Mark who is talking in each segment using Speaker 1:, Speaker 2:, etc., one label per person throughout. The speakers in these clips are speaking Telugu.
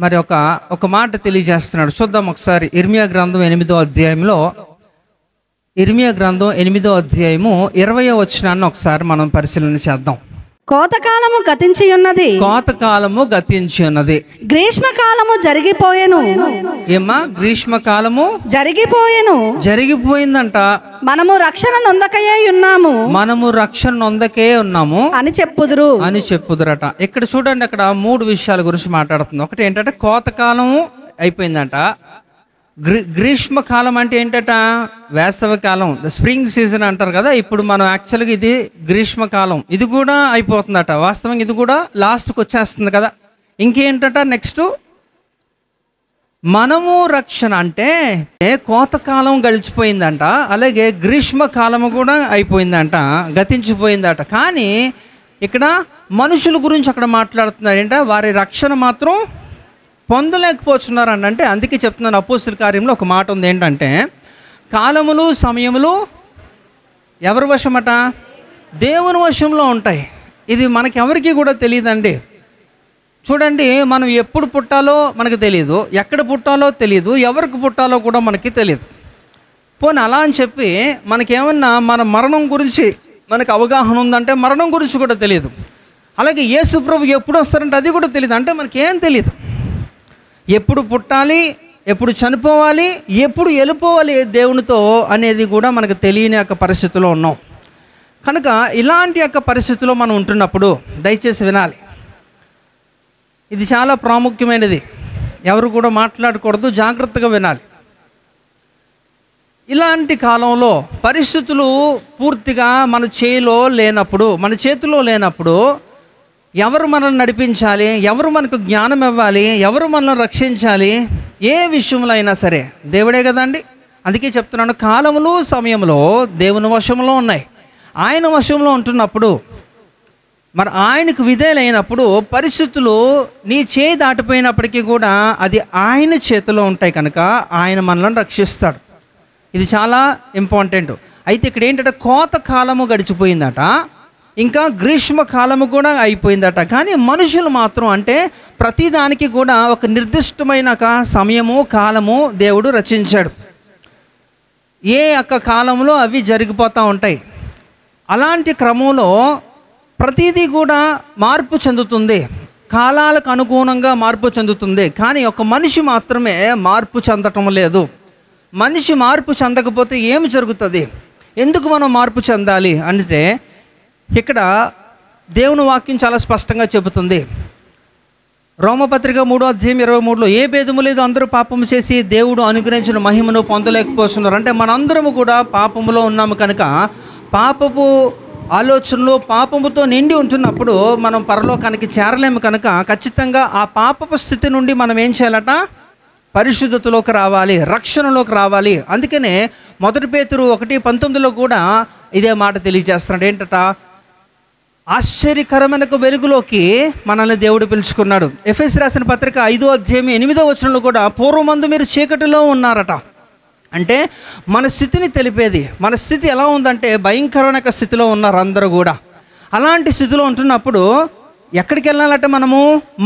Speaker 1: మరి ఒక మాట తెలియజేస్తున్నాడు. చూద్దాం ఒకసారి. ఇర్మియా గ్రంథం 8వ అధ్యాయంలో, ఇర్మియా గ్రంథం 8వ అధ్యాయము 20వ వచనాన్ని ఒకసారి మనం పరిశీలన చేద్దాం.
Speaker 2: కోతకాలము గతించి ఉన్నది,
Speaker 1: కోతకాలము గతించి ఉన్నది,
Speaker 2: గ్రీష్మకాలము జరిగిపోయెను.
Speaker 1: ఏమ్మా? గ్రీష్మకాలము జరిగిపోయిందంట.
Speaker 2: మనము రక్షణ నొందకయే ఉన్నాము,
Speaker 1: మనము రక్షణ నొందకే ఉన్నాము
Speaker 2: అని చెప్పుదురట.
Speaker 1: ఇక్కడ చూడండి, అక్కడ 3 విషయాల గురించి మాట్లాడుతుంది. ఒకటి ఏంటంటే కోతకాలము అయిపోయిందంట. గ్రీష్మకాలం అంటే ఏంటట? వేసవి కాలం, ద స్ప్రింగ్ సీజన్ అంటారు కదా. ఇప్పుడు మనం యాక్చువల్గా ఇది గ్రీష్మకాలం, ఇది కూడా అయిపోతుందట. వాస్తవంగా ఇది కూడా లాస్ట్కి వచ్చేస్తుంది కదా. ఇంకేంటట నెక్స్ట్? మనము రక్షణ అంటే కోతకాలం గడిచిపోయిందంట, అలాగే గ్రీష్మకాలము కూడా అయిపోయిందంట, గతించిపోయిందట. కానీ ఇక్కడ మనుషుల గురించి అక్కడ మాట్లాడుతున్నాడు. ఏంట? వారి రక్షణ మాత్రం పొందలేకపోతున్నారని. అంటే అందుకే చెప్తున్నాను, అపోస్తుల కార్యంలో ఒక మాట ఉంది. ఏంటంటే కాలములు సమయములు ఎవరి వశమట? దేవుని వశంలో ఉంటాయి. ఇది మనకి ఎవరికి కూడా తెలియదండి. చూడండి, మనం ఎప్పుడు పుట్టాలో మనకు తెలియదు, ఎక్కడ పుట్టాలో తెలియదు, ఎవరికి పుట్టాలో కూడా మనకి తెలియదు. పోనీ అలా అని చెప్పి మనకేమన్నా మన మరణం గురించి మనకు అవగాహన ఉందంటే మరణం గురించి కూడా తెలియదు. అలాగే యేసు ప్రభు ఎప్పుడు వస్తారంటే అది కూడా తెలియదు. అంటే మనకేం తెలియదు. ఎప్పుడు పుట్టాలి, ఎప్పుడు చనిపోవాలి, ఎప్పుడు వెళ్ళిపోవాలి దేవునితో అనేది కూడా మనకు తెలియని యొక్క పరిస్థితిలో ఉన్నాం. కనుక ఇలాంటి యొక్క పరిస్థితిలో మనం ఉంటున్నప్పుడు దయచేసి వినాలి. ఇది చాలా ప్రాముఖ్యమైనది. ఎవరు కూడా మాట్లాడకూడదు, జాగ్రత్తగా వినాలి. ఇలాంటి కాలంలో పరిస్థితులు పూర్తిగా మన చేతిలో లేనప్పుడు ఎవరు మనల్ని నడిపించాలి, ఎవరు మనకు జ్ఞానం ఇవ్వాలి, ఎవరు మనల్ని రక్షించాలి, ఏ విషయంలో అయినా సరే దేవుడే కదండి. అందుకే చెప్తున్నాను, కాలములు సమయంలో దేవుని వశంలో ఉన్నాయి. ఆయన వశంలో ఉంటున్నప్పుడు, మరి ఆయనకు విధేయులైనప్పుడు పరిస్థితులు నీ చేయి దాటిపోయినప్పటికీ కూడా అది ఆయన చేతిలో ఉంటాయి. కనుక ఆయన మనల్ని రక్షిస్తాడు. ఇది చాలా ఇంపార్టెంట్. అయితే ఇక్కడ ఏంటంటే కోతకాలము గడిచిపోయిందట, ఇంకా గ్రీష్మకాలము కూడా అయిపోయిందట. కానీ మనుషులు మాత్రం అంటే ప్రతిదానికి కూడా ఒక నిర్దిష్టమైన సమయము, కాలము దేవుడు రచించాడు. ఏ యొక్క కాలంలో అవి జరిగిపోతూ ఉంటాయి. అలాంటి క్రమంలో ప్రతిదీ కూడా మార్పు చెందుతుంది, కాలాలకు అనుగుణంగా మార్పు చెందుతుంది. కానీ ఒక మనిషి మాత్రమే మార్పు చెందటం లేదు. మనిషి మార్పు చెందకపోతే ఏమి జరుగుతుంది? ఎందుకు మనం మార్పు చెందాలి అంటే ఇక్కడ దేవుని వాక్యం చాలా స్పష్టంగా చెబుతుంది. రోమపత్రిక 3వ అధ్యాయం 23లో ఏ భేదము లేదు, అందరూ పాపము చేసి దేవుడు అనుగ్రహించిన మహిమను పొందలేకపోతున్నారు. అంటే మనందరము కూడా పాపములో ఉన్నాము. కనుక పాపపు ఆలోచనలు పాపముతో నిండి ఉంటున్నప్పుడు మనం పరలోకానికి చేరలేము. కనుక ఖచ్చితంగా ఆ పాపపు స్థితి నుండి మనం ఏం చేయాలట? పరిశుద్ధతలోకి రావాలి, రక్షణలోకి రావాలి. అందుకనే 1 పేతురు 1:19లో కూడా ఇదే మాట తెలియజేస్తున్నాడు. ఏంటట? ఆశ్చర్యకరమైన వెలుగులోకి మనల్ని దేవుడు పిలుచుకున్నాడు. ఎఫెసీ రాసిన పత్రిక 5వ అధ్యాయం 8వ వచనంలో కూడా పూర్వమందు మీరు చీకటిలో ఉన్నారట. అంటే మన స్థితిని తెలిపేది. మన స్థితి ఎలా ఉందంటే భయంకరమైన స్థితిలో ఉన్నారు అందరూ కూడా. అలాంటి స్థితిలో ఉంటున్నప్పుడు ఎక్కడికి వెళ్ళాలట? మనము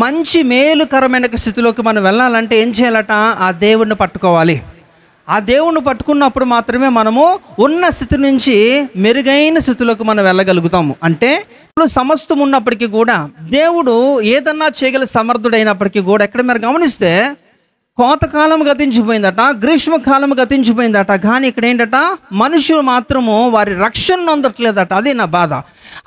Speaker 1: మంచి మేలుకరమైన స్థితిలోకి మనం వెళ్ళాలంటే ఏం చేయాలట? ఆ దేవుడిని పట్టుకోవాలి. ఆ దేవుణ్ణి పట్టుకున్నప్పుడు మాత్రమే మనము ఉన్న స్థితి నుంచి మెరుగైన స్థితిలోకి మనం వెళ్ళగలుగుతాము. అంటే సమస్తం ఉన్నప్పటికీ కూడా దేవుడు ఏదన్నా చేయగల సమర్థుడైనప్పటికీ కూడా ఎక్కడ మీరు గమనిస్తే కోతకాలం గతించిపోయిందట, గ్రీష్మకాలం గతించిపోయిందట. కానీ ఇక్కడ ఏంటట? మనుషులు మాత్రము వారి రక్షణ అందట్లేదట. అది నా బాధ.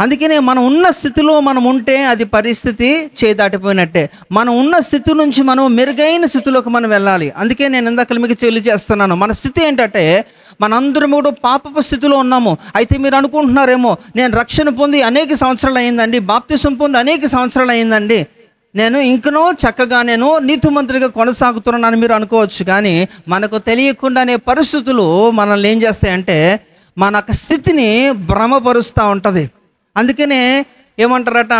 Speaker 1: అందుకనే మనం ఉన్న స్థితిలో మనం ఉంటే అది పరిస్థితి చేదాటిపోయినట్టే. మనం ఉన్న స్థితి నుంచి మనం మెరుగైన స్థితిలోకి మనం వెళ్ళాలి. అందుకే నేను ఇందాక మీకు తెలియజేస్తున్నాను, మన స్థితి ఏంటంటే మనందరం కూడా పాపపు స్థితిలో ఉన్నాము. అయితే మీరు అనుకుంటున్నారేమో, నేను రక్షణ పొంది అనేక సంవత్సరాలు అయిందండి, బాప్తిసం పొంది అనేక సంవత్సరాలు అయిందండి, నేను ఇంకనూ చక్కగా నేను నీతిమంతుడిగా కొనసాగుతున్నానని మీరు అనుకోవచ్చు. కానీ మనకు తెలియకుండానే పరిస్థితులు మనల్ని ఏం చేస్తాయంటే మన స్థితిని భ్రమపరుస్తూ ఉంటుంది. అందుకనే ఏమంటారట?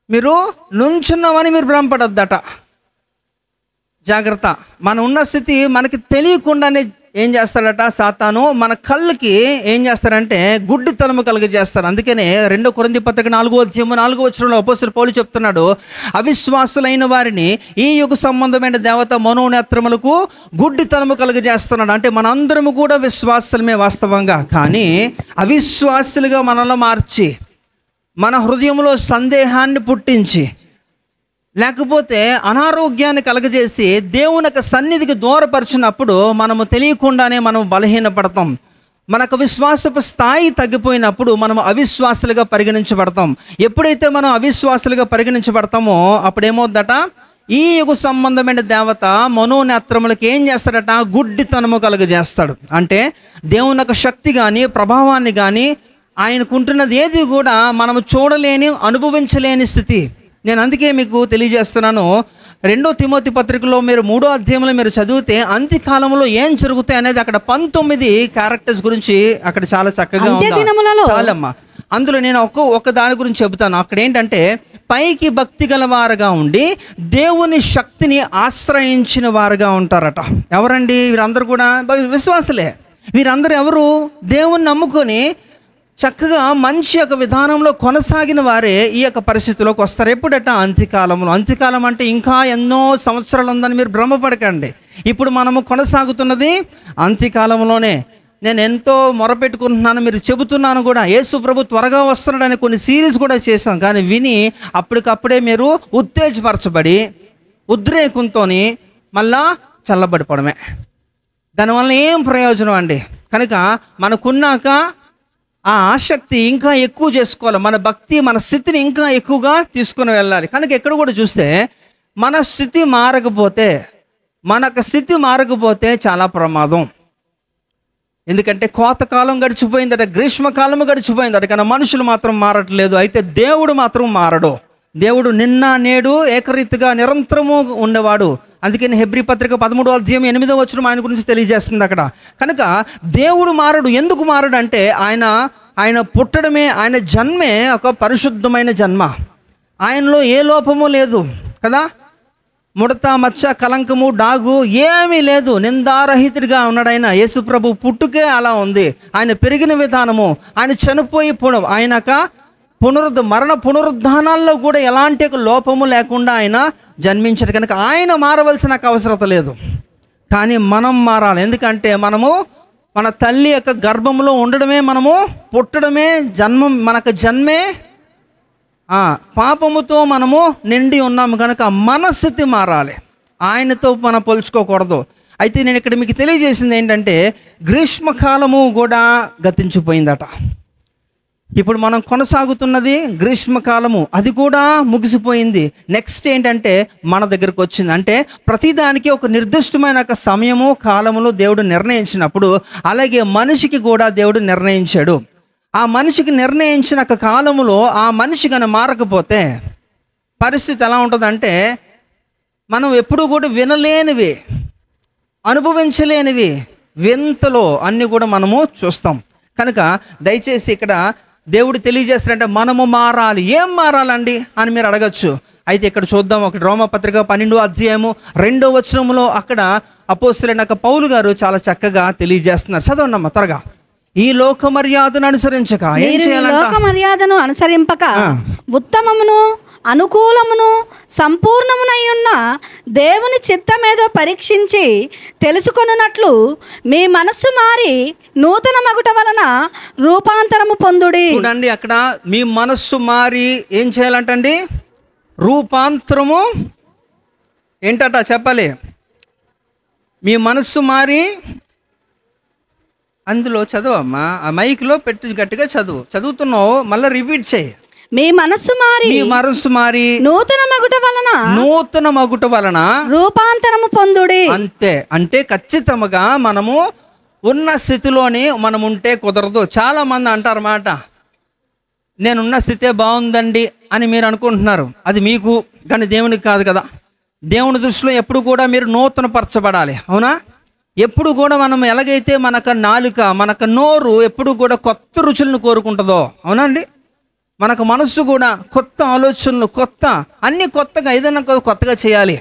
Speaker 1: మీరు నుంచున్నామని మీరు భ్రమపడొద్దట. జాగ్రత్త. మన ఉన్న స్థితి మనకి తెలియకుండానే ఏం చేస్తాడట సాతాను, మన కళ్ళకి ఏం చేస్తారంటే గుడ్డితనము కలుగజేస్తారు. అందుకనే 2 కొరింథీ పత్రిక 4:4 అపోస్తలుడు పౌలు చెప్తున్నాడు, అవిశ్వాసులైన వారిని ఈ యుగ సంబంధమైన దేవత మనోనేత్రములకు గుడ్డితనము కలుగజేస్తున్నాడు. అంటే మనందరము కూడా విశ్వాసులమే వాస్తవంగా, కానీ అవిశ్వాసులుగా మనల్ని మార్చి మన హృదయంలో సందేహాన్ని పుట్టించి లేకపోతే అనారోగ్యాన్ని కలగజేసి దేవుని యొక్క సన్నిధికి దూరపరిచినప్పుడు మనము తెలియకుండానే మనం బలహీనపడతాం. మనకు విశ్వాసపు స్థాయి తగ్గిపోయినప్పుడు మనం అవిశ్వాసులుగా పరిగణించబడతాం. ఎప్పుడైతే మనం అవిశ్వాసులుగా పరిగణించబడతామో అప్పుడేమవుద్దట, ఈ యుగ సంబంధమైన దేవత మనోనేత్రములకు ఏం చేస్తాడట, గుడ్డితనము కలుగజేస్తాడు. అంటే దేవుని యొక్క శక్తి కానీ ప్రభావాన్ని కానీ ఆయనకుంటున్నది ఏది కూడా మనము చూడలేని అనుభవించలేని స్థితి. నేను అందుకే మీకు తెలియజేస్తున్నాను, 2 తిమోతి పత్రికలో మీరు 3వ అధ్యాయంలో మీరు చదివితే అంత్యకాలంలో ఏం జరుగుతాయి అనేది అక్కడ 19 క్యారెక్టర్స్ గురించి అక్కడ చాలా చక్కగా ఉంది. చాలమ్మా, అందులో నేను ఒక దాని గురించి చెబుతాను. అక్కడ ఏంటంటే పైకి భక్తి గలవారుగా ఉండి దేవుని శక్తిని ఆశ్రయించిన వారుగా ఉంటారట. ఎవరండి వీరందరూ? కూడా విశ్వాసులే. వీరందరూ ఎవరు? దేవుని నమ్ముకొని చక్కగా మంచి యొక్క విధానంలో కొనసాగిన వారే ఈ యొక్క పరిస్థితిలోకి వస్తారు. ఎప్పుడట? అంత్యకాలంలో. అంత్యకాలం అంటే ఇంకా ఎన్నో సంవత్సరాలు ఉందని మీరు భ్రమపడకండి. ఇప్పుడు మనము కొనసాగుతున్నది అంత్యకాలంలోనే. నేను ఎంతో మొరపెట్టుకుంటున్నాను, మీరు చెబుతున్నాను కూడా, యేసు ప్రభు త్వరగా వస్తున్నాడని కొన్ని సిరీస్ కూడా చేశాం. కానీ విని అప్పటికప్పుడే మీరు ఉత్తేజపరచబడి ఉద్రేకంతో మళ్ళా చల్లబడిపోవడమే. దానివల్ల ఏం ప్రయోజనం అండి? కనుక మనకున్నాక ఆ ఆసక్తి ఇంకా ఎక్కువ చేసుకోవాలి. మన భక్తి, మన స్థితిని ఇంకా ఎక్కువగా తీసుకుని వెళ్ళాలి. కనుక ఎక్కడ కూడా చూస్తే మన స్థితి మారకపోతే చాలా ప్రమాదం. ఎందుకంటే కోతకాలం గడిచిపోయిందట, గ్రీష్మకాలం గడిచిపోయిందట, కానీ మనుషులు మాత్రం మారట్లేదు. అయితే దేవుడు మాత్రం మారడు. దేవుడు నిన్న నేడు ఏకరీతిగా నిరంతరము ఉండేవాడు. అందుకని హెబ్రీ పత్రిక 13వ అధ్యాయం 8వ వచనం ఆయన గురించి తెలియజేస్తుంది అక్కడ. కనుక దేవుడు మారడు. ఎందుకు మారడు అంటే ఆయన పుట్టడమే, ఆయన జన్మే ఒక పరిశుద్ధమైన జన్మ. ఆయనలో ఏ లోపము లేదు కదా. ముడత, మచ్చ, కలంకము, డాగు ఏమీ లేదు. నిందారహితుడిగా ఉన్నాడు ఆయన. యేసుప్రభు పుట్టుకే అలా ఉంది. ఆయన పెరిగిన విధానము, ఆయన చనిపోయి ఆయనక మరణ పునరుద్ధానాల్లో కూడా ఎలాంటి లోపము లేకుండా ఆయన జన్మించాడు. కనుక ఆయన మారవలసిన అవసరం లేదు, కానీ మనం మారాలి. ఎందుకంటే మనము మన తల్లి యొక్క గర్భంలో ఉండడమే, మనము పుట్టడమే, మనకు జన్మే పాపముతో మనము నిండి ఉన్నాము. కనుక మన స్థితి మారాలి, ఆయనతో మనం పోల్చుకోకూడదు. అయితే నేను ఇక్కడ మీకు తెలియజేసింది ఏంటంటే గ్రీష్మకాలము కూడా గతించిపోయిందట. ఇప్పుడు మనం కొనసాగుతున్నది గ్రీష్మకాలము, అది కూడా ముగిసిపోయింది. నెక్స్ట్ ఏంటంటే మన దగ్గరకు వచ్చింది. అంటే ప్రతిదానికి ఒక నిర్దిష్టమైన ఒక సమయము, కాలములో దేవుడు నిర్ణయించినప్పుడు అలాగే మనిషికి కూడా దేవుడు నిర్ణయించాడు. ఆ మనిషికి నిర్ణయించిన ఒక కాలములో ఆ మనిషి కనుక మారకపోతే పరిస్థితి ఎలా ఉంటుందంటే మనం ఎప్పుడు కూడా వినలేనివి, అనుభవించలేనివి, వింతలో అన్నీ కూడా మనము చూస్తాం. కనుక దయచేసి ఇక్కడ దేవుడు తెలియజేస్తారంటే మనము మారాలి. ఏం మారాలండి అని మీరు అడగచ్చు. అయితే ఇక్కడ చూద్దాం. ఒక రోమపత్రిక 12వ అధ్యాయము 2వ వచనంలో అక్కడ అపోస్తలుడైన పౌలు గారు చాలా చక్కగా తెలియజేస్తున్నారు. చదవండమ్మా త్వరగా. ఈ లోక మర్యాదను అనుసరించక ఏం చేయాలంట?
Speaker 2: లోక మర్యాదను అనుసరింపక ఉత్తమమును అనుకూలమును సంపూర్ణమునై ఉన్న దేవుని చిత్తమేదో పరీక్షించి తెలుసుకొనున్నట్లు మీ మనస్సు మారి నూతన మగుట వలన రూపాంతరము పొందుడి.
Speaker 1: చూడండి, అక్కడ మీ మనస్సు మారి ఏం చేయాలంటండి? రూపాంతరము ఏంటట చెప్పాలి. మీ మనస్సు మారి, అందులో చదవమ్మా, ఆ మైక్లో పెట్టి గట్టిగా చదువుతున్నావు, మళ్ళీ రిపీట్ చేయి.
Speaker 2: మీ మనస్సు మారి నూతన మగుట వలన రూపాంతరము పొందుడి.
Speaker 1: అంతే. అంటే ఖచ్చితంగా మనము ఉన్న స్థితిలోని మనం ఉంటే కుదరదు. చాలా మంది అంటారు మాట, నేనున్న స్థితే బాగుందండి అని మీరు అనుకుంటున్నారు. అది మీకు, కానీ దేవునికి కాదు కదా. దేవుని దృష్టిలో ఎప్పుడు కూడా మీరు నూతన పరచబడాలి. అవునా? ఎప్పుడు కూడా మనం ఎలాగైతే మనకు నాలుక, మనకు నోరు ఎప్పుడు కూడా కొత్త రుచులను కోరుకుంటుందో, అవునా అండి? మనకు మనస్సు కూడా కొత్త ఆలోచనలు, కొత్త అన్ని కొత్తగా, ఏదైనా కొత్తగా చేయాలి.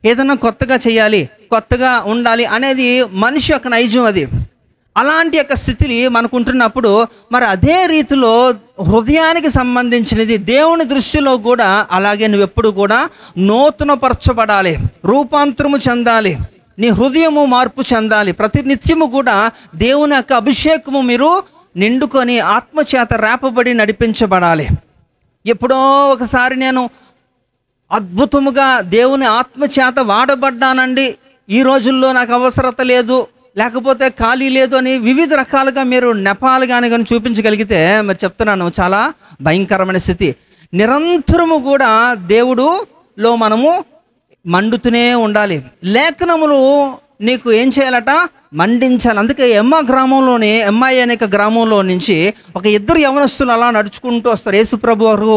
Speaker 1: ఏదన్నా కొత్తగా చేయాలి, కొత్తగా ఉండాలి అనేది మనిషి యొక్క నైజం. అది అలాంటి యొక్క స్థితిని మనకు ఉంటున్నప్పుడు మరి అదే రీతిలో హృదయానికి సంబంధించినది దేవుని దృష్టిలో కూడా అలాగే నువ్వెప్పుడు కూడా నూతనపరచబడాలి, రూపాంతరము చెందాలి, నీ హృదయము మార్పు చెందాలి. ప్రతి నిత్యము కూడా దేవుని యొక్క అభిషేకము మీరు నిండుకొని ఆత్మచేత రేపబడి నడిపించబడాలి. ఎప్పుడో ఒకసారి నేను అద్భుతముగా దేవుని ఆత్మచేత వాడబడ్డానండి, ఈ రోజుల్లో నాకు అవసరత లేదు, లేకపోతే ఖాళీ లేదు అని వివిధ రకాలుగా మీరు నెపాలు కానీ చూపించగలిగితే మరి చెప్తున్నాను, చాలా భయంకరమైన స్థితి. నిరంతరము కూడా దేవుడులో మనము మండుతూనే ఉండాలి. లేఖనములు నీకు ఏం చేయాలట? మండించాలి. అందుకే ఎమ్మాయి అనే గ్రామంలో నుంచి ఒక ఇద్దరు యవనస్తులు అలా నడుచుకుంటూ వస్తారు. యేసుప్రభు వారు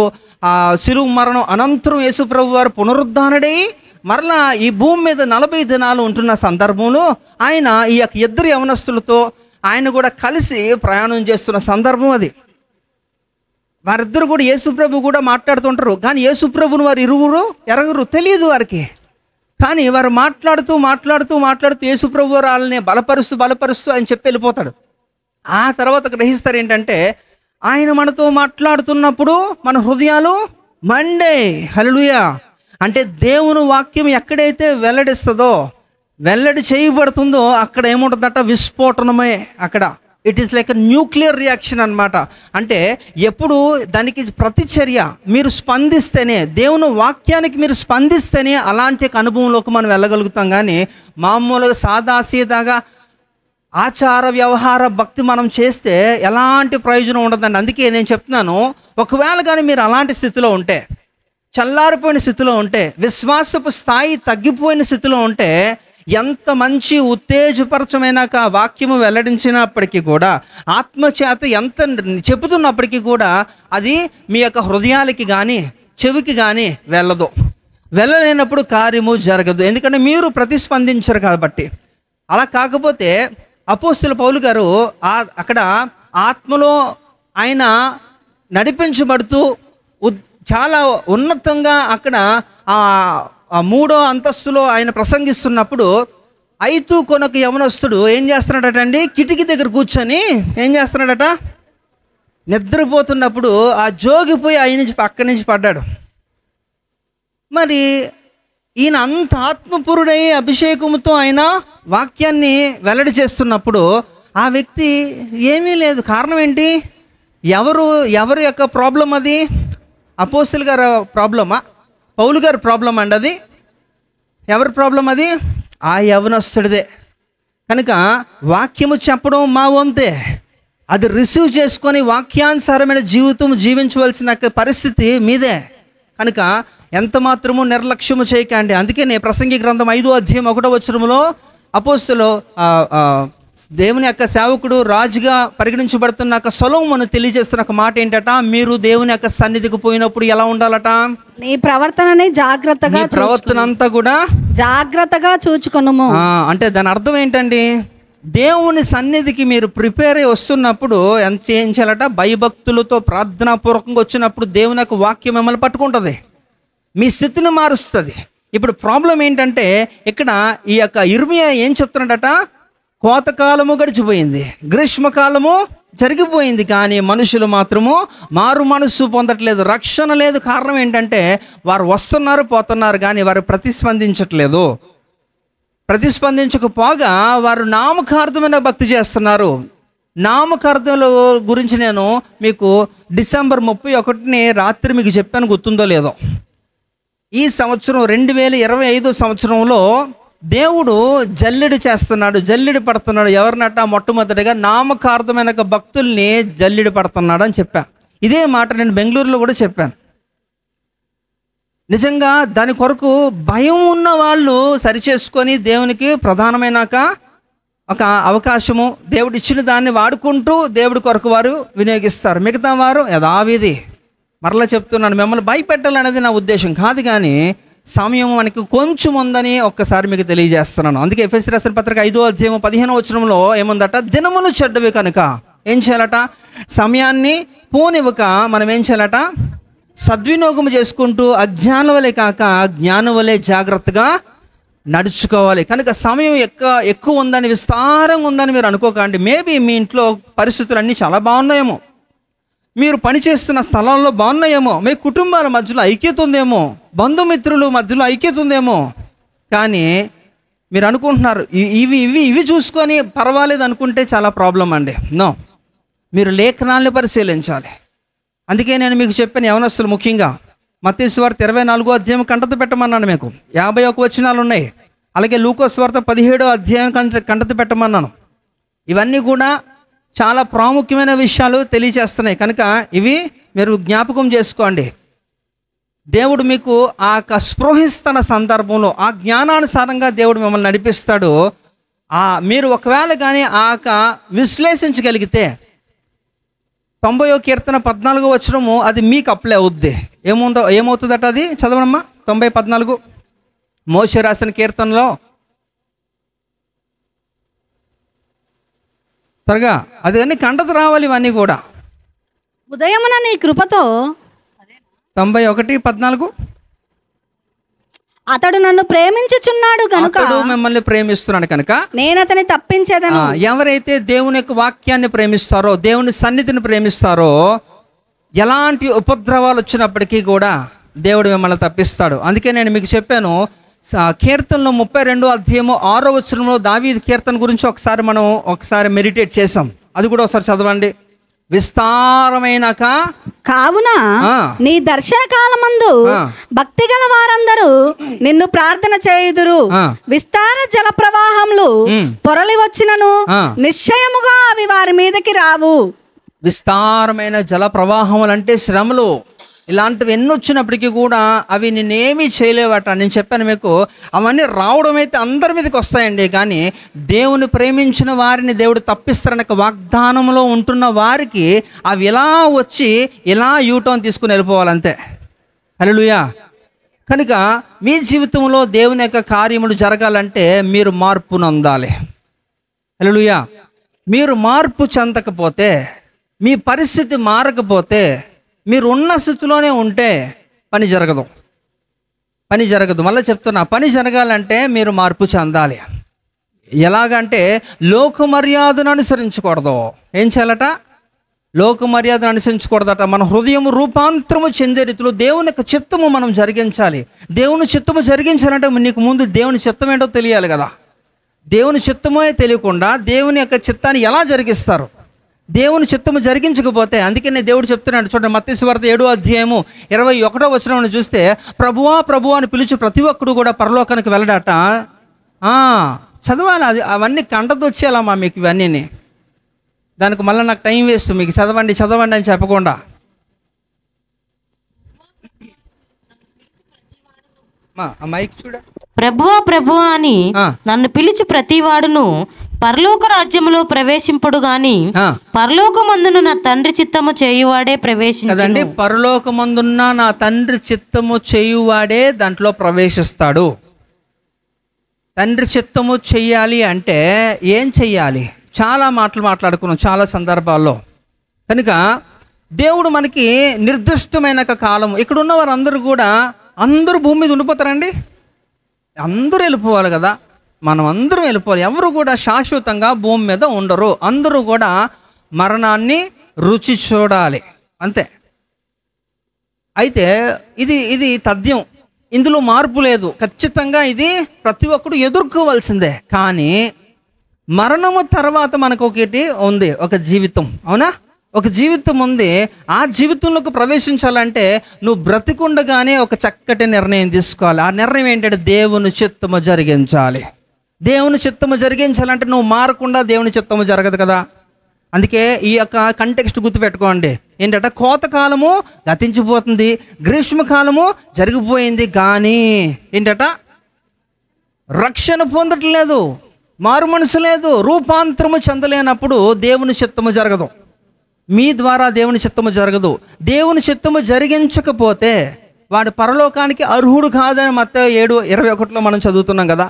Speaker 1: శిలువ మరణం అనంతరం యేసుప్రభు వారు పునరుద్ధానుడై మరలా ఈ భూమి మీద 40 దినాలు ఉంటున్న సందర్భంలో ఆయన ఈ యొక్క ఇద్దరు యవనస్తులతో ఆయన కూడా కలిసి ప్రయాణం చేస్తున్న సందర్భం అది. వారిద్దరు కూడా యేసుప్రభు కూడా మాట్లాడుతుంటారు, కానీ యేసుప్రభుని వారు ఇరువురు ఎరగరు, తెలియదు వారికి. కానీ వారు మాట్లాడుతూ యేసుప్రభు వారు వాళ్ళని బలపరుస్తూ అని చెప్పి వెళ్ళిపోతాడు. ఆ తర్వాత గ్రహిస్తారు ఏంటంటే ఆయన మనతో మాట్లాడుతున్నప్పుడు మన హృదయాలు మండే. హల్లెలూయా. అంటే దేవుని వాక్యం ఎక్కడైతే వెల్లడి చేయబడుతుందో అక్కడ ఏముంటుందట? విస్ఫోటనమే. అక్కడ it is like nuclear reaction అన్నమాట. అంటే ఎప్పుడు దానికి ప్రతిచర్య మీరు స్పందిస్తేనే, దేవుని వాక్యానికి మీరు స్పందిస్తేనే అలాంటి అనుభవంలోకి మనం వెళ్ళగలుగుతాం. కానీ మామూలుగా సాదాసీదాగా ఆచార వ్యవహార భక్తి మనం చేస్తే ఎలాంటి ప్రయోజనం ఉండదండి. అందుకే నేను చెప్తున్నాను, ఒకవేళ కానీ మీరు అలాంటి స్థితిలో ఉంటే, చల్లారిపోయిన స్థితిలో ఉంటే, విశ్వాసపు స్థాయి తగ్గిపోయిన స్థితిలో ఉంటే, ఎంత మంచి ఉత్తేజపరచమైన వాక్యము వెల్లడించినప్పటికీ కూడా, ఆత్మచేత ఎంత చెబుతున్నప్పటికీ కూడా అది మీ యొక్క హృదయాలకి కానీ చెవికి కానీ వెళ్ళలేనప్పుడు కార్యము జరగదు. ఎందుకంటే మీరు ప్రతిస్పందించరు కాబట్టి. అలా కాకపోతే అపోస్తలుడు పౌలు గారు అక్కడ ఆత్మలో ఆయన నడిపించబడుతూ చాలా ఉన్నతంగా అక్కడ ఆ 3వ అంతస్తులో ఆయన ప్రసంగిస్తున్నప్పుడు ఐతు కొనకు యవనస్తుడు ఏం చేస్తున్నాడట అండి? కిటికీ దగ్గర కూర్చొని ఏం చేస్తున్నాడట? నిద్రపోతున్నప్పుడు ఆ జోగిపోయి అక్కడి నుంచి పడ్డాడు. మరి ఈయన అంత ఆత్మపురుడై అభిషేకముతో ఆయన వాక్యాన్ని వెల్లడి చేస్తున్నప్పుడు ఆ వ్యక్తి ఏమీ లేదు. కారణం ఏంటి? ఎవరు యొక్క ప్రాబ్లం అది? అపోస్తలుడు గారి ప్రాబ్లమా? పౌలు గారి ప్రాబ్లం అండి అది? ఎవరి ప్రాబ్లం అది? ఆ యవనస్తుడిదే. కనుక వాక్యము చెప్పడం మా వంతే, అది రిసీవ్ చేసుకొని వాక్యానుసారమైన జీవితం జీవించవలసిన పరిస్థితి మీదే. కనుక ఎంత మాత్రము నిర్లక్ష్యము చేయకండి. అందుకే నేను ప్రసంగి గ్రంథం 5వ అధ్యాయం 1వ వచనములో అపోస్తలుడు దేవుని యొక్క సేవకుడు రాజుగా పరిగణించబడుతున్న సొలొమోను తెలియజేస్తున్న ఒక మాట ఏంటట? మీరు దేవుని యొక్క సన్నిధికి పోయినప్పుడు ఎలా ఉండాలట?
Speaker 2: నీ ప్రవర్తనని జాగ్రత్తగా,
Speaker 1: ప్రవర్తన అంతా కూడా
Speaker 2: జాగ్రత్తగా చూచుకొనుము.
Speaker 1: అంటే దాని అర్థం ఏంటండి? దేవుని సన్నిధికి మీరు ప్రిపేర్ అయ్యి వస్తున్నప్పుడు ఎంత చేయించాలట? భయభక్తులతో ప్రార్థనాపూర్వకంగా వచ్చినప్పుడు దేవుని యొక్క వాక్యం మిమ్మల్ని పట్టుకుంటుంది, మీ స్థితిని మారుస్తుంది. ఇప్పుడు ప్రాబ్లం ఏంటంటే ఇక్కడ ఈ యొక్క ఇర్మియా ఏం చెప్తున్నాడట? కోతకాలము గడిచిపోయింది, గ్రీష్మకాలము జరిగిపోయింది, కానీ మనుషులు మాత్రము మారు మనస్సు పొందట్లేదు, రక్షణ లేదు. కారణం ఏంటంటే వారు వస్తున్నారు పోతున్నారు కానీ వారు ప్రతిస్పందించట్లేదు. ప్రతిస్పందించకపోగా వారు నామకార్థమైన భక్తి చేస్తున్నారు. నామకార్థముల గురించి నేను మీకు డిసెంబర్ 31 రాత్రి మీకు చెప్పాను, గుర్తుందో లేదో. ఈ సంవత్సరం 2025 సంవత్సరంలో దేవుడు జల్లెడి చేస్తున్నాడు, జల్లెడి పడుతున్నాడు. ఎవరినట? మొట్టమొదటిగా నామకార్థమైన భక్తుల్ని జల్లెడి పడుతున్నాడు అని చెప్పా. ఇదే మాట నేను బెంగళూరులో కూడా చెప్పాను. నిజంగా దాని కొరకు భయం ఉన్న వాళ్ళు సరిచేసుకొని దేవునికి ప్రధానమైన ఒక అవకాశము దేవుడు ఇచ్చిన దాన్ని వాడుకుంటూ దేవుడి కొరకు వారు వినియోగిస్తారు. మిగతా వారు యథావిధి. మరలా చెప్తున్నాను, మిమ్మల్ని భయపెట్టాలనేది నా ఉద్దేశం కాదు, కానీ సమయం మనకి కొంచెం ఉందని ఒక్కసారి మీకు తెలియజేస్తున్నాను. అందుకే ఎఫెసీ రాసిన పత్రిక 5వ అధ్యాయం 15వ వచనంలో ఏముందట? దినములు చెడ్డవి కనుక ఏం చేయాలట? సమయాన్ని పోనివ్వక మనం ఏం చేయాలట? సద్వినియోగం చేసుకుంటూ అజ్ఞానం వలె కాక జ్ఞానం వలె జాగ్రత్తగా నడుచుకోవాలి. కనుక సమయం ఎక్కువ ఉందని, విస్తారంగా ఉందని మీరు అనుకోకండి. మేబీ మీ ఇంట్లో పరిస్థితులన్నీ చాలా బాగున్నాయేమో, మీరు పనిచేస్తున్న స్థలంలో బాగున్నాయేమో, మీ కుటుంబాల మధ్యలో ఐక్యత ఉందేమో, బంధుమిత్రుల మధ్యలో ఐక్యత ఉందేమో. కానీ మీరు అనుకుంటున్నారు ఇవి చూసుకొని పర్వాలేదు అనుకుంటే చాలా ప్రాబ్లం అండి. నో, మీరు లేఖనాలను పరిశీలించాలి. అందుకే నేను మీకు చెప్పాను, యవనస్తులు ముఖ్యంగా మత్తయి సువార్త 24వ అధ్యాయం కంటత పెట్టమన్నాను. మీకు 51 వచనాలు ఉన్నాయి. అలాగే లూకా సువార్త 17వ అధ్యాయం కంటత పెట్టమన్నాను. ఇవన్నీ కూడా చాలా ప్రాముఖ్యమైన విషయాలు తెలియజేస్తున్నాయి. కనుక ఇవి మీరు జ్ఞాపకం చేసుకోండి. దేవుడు మీకు ఆ స్పృహిస్తున్న సందర్భంలో ఆ జ్ఞానానుసారంగా దేవుడు మిమ్మల్ని నడిపిస్తాడు. మీరు ఒకవేళ కానీ విశ్లేషించగలిగితే 90వ కీర్తన 14వ వచనము అది మీకు అప్లై అవుద్ది. ఏమవుతుందట అది చదవనమ్మా. 90:14 మోషే రాసిన కీర్తనలో త్వరగా అది అన్ని కంటత రావాలి. ఇవన్నీ కూడా
Speaker 2: ఉదయమున నీ కృపతో
Speaker 1: 91:14
Speaker 2: అతడు నన్ను ప్రేమించుచున్నాడు కనుక,
Speaker 1: అతడు మిమ్మల్ని ప్రేమిస్తున్నాడు కనుక
Speaker 2: నేను అతని తప్పించేదను.
Speaker 1: ఎవరైతే దేవుని యొక్క వాక్యాన్ని ప్రేమిస్తారో, దేవుని సన్నిధిని ప్రేమిస్తారో, ఎలాంటి ఉపద్రవాలు వచ్చినప్పటికీ కూడా దేవుడు మిమ్మల్ని తప్పిస్తాడు. అందుకే నేను మీకు చెప్పాను, కీర్తనలో 32వ అధ్యాయము 6వ వచనంలో దావీదు కీర్తన గురించి ఒకసారి మెడిటేట్ చేసాం. అది కూడా ఒకసారి చదవండి. విస్తారమైన
Speaker 2: కావున నీ దర్శన కాలమందు భక్తి గల వారందరూ నిన్ను ప్రార్థన చేయుదురు. విస్తార జల ప్రవాహములు పొరలి వచ్చినను నిశ్చయముగా అవి వారి మీదకి రావు.
Speaker 1: విస్తారమైన జల ప్రవాహములు అంటే శ్రమలు, ఇలాంటివి ఎన్ని వచ్చినప్పటికీ కూడా అవి నిన్నేమీ చేయలేవట. నేను చెప్పాను మీకు, అవన్నీ రావడం అయితే అందరి మీదకి వస్తాయండి. కానీ దేవుని ప్రేమించిన వారిని దేవుడు తప్పిస్తారని వాగ్దానంలో ఉంటున్న వారికి అవి ఇలా వచ్చి ఇలా యూటర్న్ తీసుకుని వెళ్ళిపోవాలంతే. హల్లెలూయా. కనుక మీ జీవితంలో దేవుని యొక్క కార్యములు జరగాలంటే మీరు మార్పు నొందాలి. హల్లెలూయా. మీరు మార్పు చెందకపోతే, మీ పరిస్థితి మారకపోతే, మీరు ఉన్న స్థితిలోనే ఉంటే పని జరగదు. మళ్ళీ చెప్తున్నా, పని జరగాలంటే మీరు మార్పు చెందాలి. ఎలాగంటే లోక మర్యాదను అనుసరించకూడదు. ఏం చేయాలట? లోక మర్యాదను అనుసరించకూడదట. మన హృదయం రూపాంతరము చెందే రీతిలో దేవుని యొక్క చిత్తము మనం జరిగించాలి. దేవుని చిత్తము జరిగించాలంటే నీకు ముందు దేవుని చిత్తం ఏంటో తెలియాలి కదా. దేవుని చిత్తమే తెలియకుండా దేవుని యొక్క చిత్తాన్ని ఎలా జరిగిస్తారు? దేవుని చిత్తము జరిగించకపోతే, అందుకనే దేవుడు చెప్తున్నాడు చూడండి, మత్తయి సువార్త 7వ అధ్యాయము 21వ వచనం చూస్తే, ప్రభువా ప్రభువా అని పిలిచి ప్రతి ఒక్కడు కూడా పరలోకానికి వెళ్ళడట. చదవాలి. అవన్నీ కంటదొచ్చేయాలమ్మా మీకు ఇవన్నీ. దానికి మళ్ళీ నాకు టైం వేస్ట్. మీకు చదవండి అని చెప్పకుండా మైక్ చూడ.
Speaker 3: ప్రభువా ప్రభువా అని నన్ను పిలిచి ప్రతివాడును పరలోక రాజ్యములో ప్రవేశింపడు గాని పరలోకమందున నా తండ్రి చిత్తము చేయువాడే ప్రవేశించదండి.
Speaker 1: పరలోకమందున్న నా తండ్రి చిత్తము చేయువాడే దాంట్లో ప్రవేశిస్తాడు. తండ్రి చిత్తము చెయ్యాలి అంటే ఏం చెయ్యాలి? చాలా మాటలు మాట్లాడుకున్నాం చాలా సందర్భాల్లో. కనుక దేవుడు మనకి నిర్దిష్టమైన కాలం, ఇక్కడ ఉన్న వారందరూ కూడా అందరూ భూమి మీద ఉండిపోతారండి. అందరూ వెళ్ళిపోవాలి కదా. మనం అందరం వెళ్ళిపోవాలి. ఎవరు కూడా శాశ్వతంగా భూమి మీద ఉండరు. అందరూ కూడా మరణాన్ని రుచి చూడాలి, అంతే. అయితే ఇది తథ్యం, ఇందులో మార్పు లేదు. ఖచ్చితంగా ఇది ప్రతి ఒక్కరు ఎదుర్కోవాల్సిందే. కానీ మరణము తర్వాత మనకు ఒకటి ఉంది, ఒక జీవితం. అవునా? ఒక జీవితం ఉంది. ఆ జీవితంలోకి ప్రవేశించాలంటే నువ్వు బ్రతికుండగానే ఒక చక్కటి నిర్ణయం తీసుకోవాలి. ఆ నిర్ణయం ఏంటంటే దేవుని చిత్తము జరిగించాలి. దేవుని చిత్తము జరిగించాలంటే నువ్వు మారకుండా దేవుని చిత్తము జరగదు కదా. అందుకే ఈ యొక్క కంటెక్స్ట్ గుర్తుపెట్టుకోండి. ఏంటంటే కోతకాలము గతించిపోతుంది, గ్రీష్మకాలము జరిగిపోయింది, కానీ ఏంటట రక్షణ పొందట్లేదు, మారు మనసు లేదు, రూపాంతరము చెందలేనప్పుడు దేవుని చిత్తము జరగదు. మీ ద్వారా దేవుని చిత్తము జరగదు. దేవుని చిత్తము జరిగించకపోతే వాడు పరలోకానికి అర్హుడు కాదని మత్తయి 7:21లో మనం చదువుతున్నాం కదా.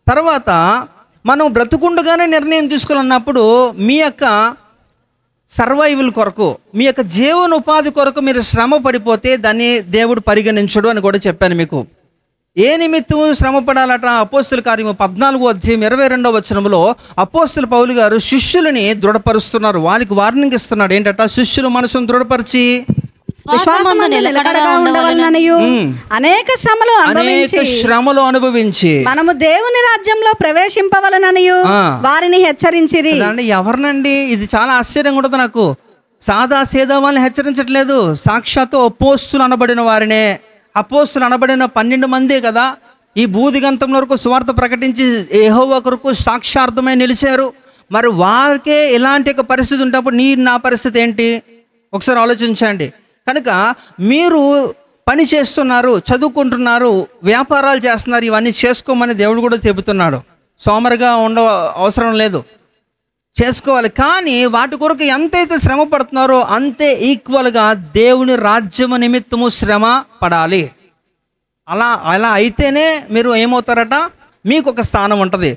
Speaker 1: తర్వాత మనం బ్రతుకుండగానే నిర్ణయం తీసుకోవాలన్నప్పుడు మీ యొక్క సర్వైవల్ కొరకు, మీ యొక్క జీవనోపాధి కొరకు మీరు శ్రమ పడిపోతే దాన్ని దేవుడు పరిగణించడు అని కూడా చెప్పాను మీకు. ఏ నిమిత్తము శ్రమ పడాలట? అపోస్తుల కార్యము 14:22 అపోస్తుల పౌలు గారు శిష్యులని దృఢపరుస్తున్నారు. వారిని ఇస్తున్నాడు ఏంటట? శిష్యులు మనసును దృఢపరిచి
Speaker 2: విశ్వాసమందు నిలకడగా ఉండవలెననియు అనేక శ్రమలు అనుభవించి మనము దేవుని రాజ్యంలో ప్రవేశింపవలెననియు వారిని హెచ్చరించిరి.
Speaker 1: ఎవరినండి? ఇది చాలా ఆశ్చర్యంగా ఉంటుంది నాకు. సాదా సీదా వాళ్ళని హెచ్చరించట్లేదు, సాక్షాత్తు అపోస్తులు అనబడిన వారినే. అపోస్తులు అనబడిన 12 మందే కదా ఈ భూదిగంతం వరకు సువార్త ప్రకటించి యెహోవా కొరకు సాక్షార్థమై నిలిచారు. మరి వారికే ఇలాంటి ఒక పరిస్థితి ఉంటప్పుడు నా పరిస్థితి ఏంటి? ఒకసారి ఆలోచించండి. కనుక మీరు పని చేస్తున్నారు, చదువుకుంటున్నారు, వ్యాపారాలు చేస్తున్నారు, ఇవన్నీ చేసుకోమని దేవుడు కూడా చెబుతున్నాడు. సోమరిగా అవసరం లేదు, చేసుకోవాలి. కానీ వాటి కొరకు ఎంతైతే శ్రమ పడుతున్నారో అంతే ఈక్వల్గా దేవుని రాజ్యము నిమిత్తము శ్రమ పడాలి. అలా అయితేనే మీరు ఏమవుతారట? మీకు ఒక స్థానం ఉంటుంది.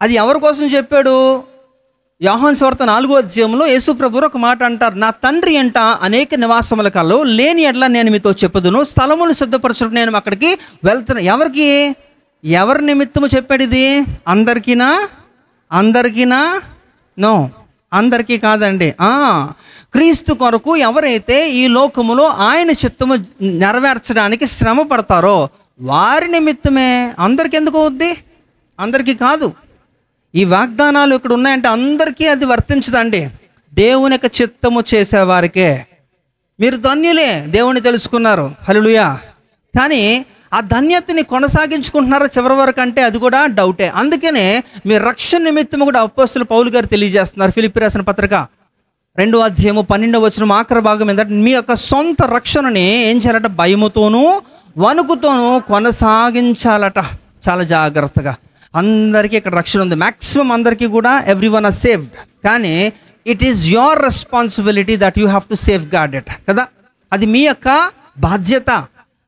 Speaker 1: అది ఎవరి కోసం చెప్పాడు? యోహాను సువార్త 4వ యేసు ప్రభువు ఒక మాట అంటారు, నా తండ్రి ఎంట అనేక నివాసముల కలవు, లేని ఎడ్ల నేను మీతో చెప్పుదును, స్థలములు సిద్ధపరచుటకు నేను అక్కడికి వెళ్తున్నాను. ఎవరి నిమిత్తము చెప్పాడు ఇది? అందరికీనా? నో, అందరికీ కాదండి. క్రీస్తు కొరకు ఎవరైతే ఈ లోకములో ఆయన చిత్తము నెరవేర్చడానికి శ్రమ పడతారో వారి నిమిత్తమే. అందరికి ఎందుకు అవుద్ది? అందరికీ కాదు. ఈ వాగ్దానాలు ఇక్కడ ఉన్నాయంటే అందరికీ అది వర్తించదండి. దేవుని యొక్క చిత్తము చేసేవారికే. మీరు ధన్యులే, దేవుని తెలుసుకున్నారు, హల్లెలూయా. కానీ ఆ ధన్యతని కొనసాగించుకుంటున్నారా చివరి వరకు అంటే అది కూడా డౌటే. అందుకనే మీ రక్షణ నిమిత్తము కూడా అపోస్తలుల పౌలు గారు తెలియజేస్తున్నారు. ఫిలిప్పీ రాసిన పత్రిక 2:12 ఆఖరి భాగం ఏంటంటే, మీ యొక్క సొంత రక్షణని ఏం చేయాలట? భయముతోనూ వణుకుతోనూ కొనసాగించాలట. చాలా జాగ్రత్తగా. అందరికీ ఇక్కడ రక్షణ ఉంది, మ్యాక్సిమం అందరికీ కూడా ఎవ్రీవన్ ఆర్ సేవ్డ్. కానీ it is your responsibility that you have to safeguard it కదా. అది మీ యొక్క బాధ్యత.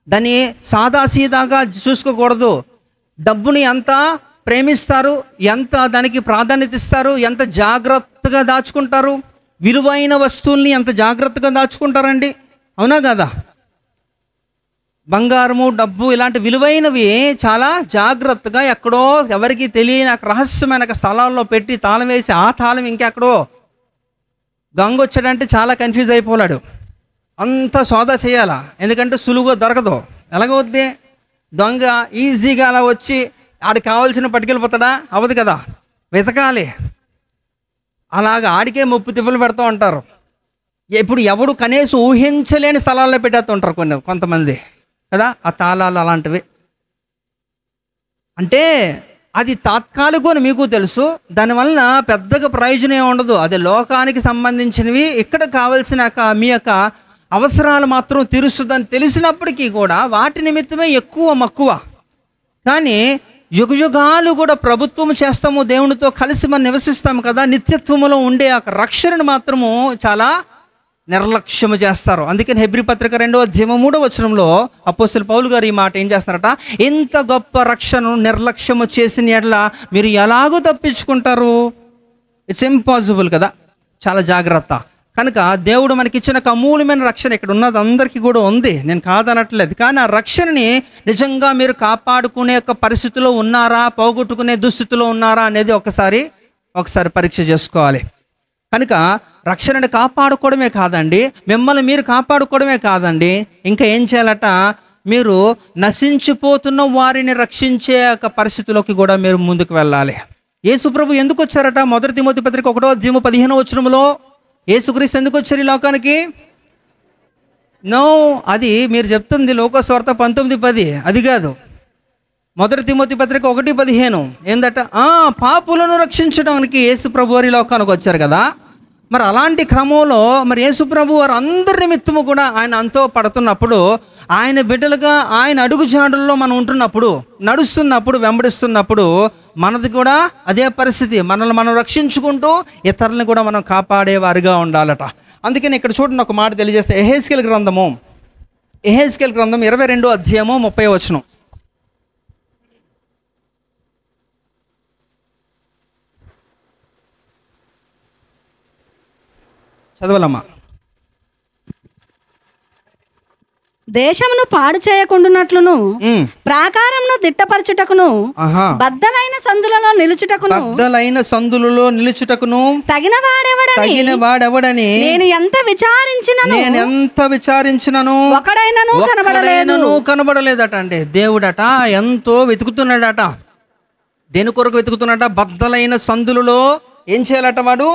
Speaker 1: దాన్ని సాదాసీదాగా చూసుకోకూడదు. డబ్బుని ఎంత ప్రేమిస్తారు, ఎంత దానికి ప్రాధాన్యత ఇస్తారు, ఎంత జాగ్రత్తగా దాచుకుంటారు. విలువైన వస్తువుల్ని ఎంత జాగ్రత్తగా దాచుకుంటారండి, అవునా కదా? బంగారము, డబ్బు ఇలాంటి విలువైనవి చాలా జాగ్రత్తగా ఎక్కడో ఎవరికి తెలియని రహస్యమైన స్థలాల్లో పెట్టి తాళం వేసి ఆ తాళం ఇంకెక్కడో దొంగ వచ్చాడంటే చాలా కన్ఫ్యూజ్ అయిపోలాడు. అంత సోదా చేయాలా, ఎందుకంటే సులువుగా దొరకదు. ఎలాగవుద్ది? దొంగ ఈజీగా అలా వచ్చి ఆడికి కావాల్సిన పట్టుకెళ్ళిపోతాడా? అవ్వదు కదా, వెతకాలి. అలాగా ఆడికే ముప్పు తిప్పలు పెడతా ఉంటారు. ఇప్పుడు ఎవడు కనీసం ఊహించలేని స్థలాల్లో పెట్టేస్తూ ఉంటారు కొంతమంది కదా. ఆ తాళాలు అలాంటివి అంటే అది తాత్కాలికని మీకు తెలుసు, దానివల్ల పెద్దగా ప్రయోజనం ఉండదు. అది లోకానికి సంబంధించినవి. ఇక్కడ కావలసిన మీ యొక్క అవసరాలు మాత్రం తీరుస్తుందని తెలిసినప్పటికీ కూడా వాటి నిమిత్తమే ఎక్కువ మక్కువ. కానీ యుగయుగాలు కూడా ప్రభుత్వం చేస్తాము, దేవునితో కలిసి మనం నివసిస్తాము కదా, నిత్యత్వములో ఉండే ఆ రక్షణను మాత్రము చాలా నిర్లక్ష్యము చేస్తారు. అందుకని హెబ్రీ పత్రిక 2:3 అపోస్తలుల పౌలు గారు ఈ మాట ఏం చేస్తున్నారట? ఇంత గొప్ప రక్షణను నిర్లక్ష్యము చేసిన ఎడల మీరు ఎలాగో తప్పించుకుంటారు? ఇట్స్ ఇంపాసిబుల్ కదా. చాలా జాగ్రత్త. కనుక దేవుడు మనకిచ్చిన అమూల్యమైన రక్షణ ఇక్కడ ఉన్నది అందరికీ కూడా ఉంది, నేను కాదనట్లేదు. కానీ ఆ రక్షణని నిజంగా మీరు కాపాడుకునే యొక్క పరిస్థితిలో ఉన్నారా, పోగొట్టుకునే దుస్థితిలో ఉన్నారా అనేది ఒకసారి పరీక్ష చేసుకోవాలి. కనుక రక్షణని కాపాడుకోవడమే కాదండి, మిమ్మల్ని మీరు కాపాడుకోవడమే కాదండి, ఇంకా ఏం చేయాలట? మీరు నశించిపోతున్న వారిని రక్షించే ఒక పరిస్థితిలోకి కూడా మీరు ముందుకు వెళ్ళాలి. యేసు ప్రభు ఎందుకు వచ్చారట? 1 తిమోతి పత్రిక 1:15 యేసుక్రీస్తు ఎందుకు వచ్చారు ఈ లోకానికి? నో, అది మీరు చెప్తుంది లోకస్వార్త 19:10, అది కాదు. 1 తిమోతి పత్రిక 1:15 ఏందట? పాపులను రక్షించడానికి యేసు ప్రభు వారి లోకానికి వచ్చారు కదా. మరి అలాంటి క్రమంలో మరి యేసు ప్రభు వారు అందరి నిమిత్తము కూడా ఆయన అంతో పడుతున్నప్పుడు, ఆయన బిడ్డలుగా ఆయన అడుగు జాడుల్లో మనం ఉంటున్నప్పుడు, నడుస్తున్నప్పుడు, వెంబడిస్తున్నప్పుడు మనది కూడా అదే పరిస్థితి. మనల్ని మనం రక్షించుకుంటూ ఇతరులను కూడా మనం కాపాడేవారిగా ఉండాలట. అందుకని ఇక్కడ చూడండి, ఒక మాట తెలియజేస్తే యెహెజ్కేలు గ్రంథం 22:30 చదవాలమ్మా.
Speaker 2: దేశమును పాడు చేయకుండానట్లును ప్రాకారమును దిట్టపరచుటకును బద్దలైన సందులలో నిలుచుటకును తగిన వాడెవడని నేను ఎంత విచారించినను ఒకడైనను
Speaker 1: కనబడలేదట. అంటే దేవుడట ఎంతో వెతుకుతున్నాడట. దేని కొరకు వెతుకుతున్నాడట? బద్దలైన సందులలో ఏం చేయాలట? వాడు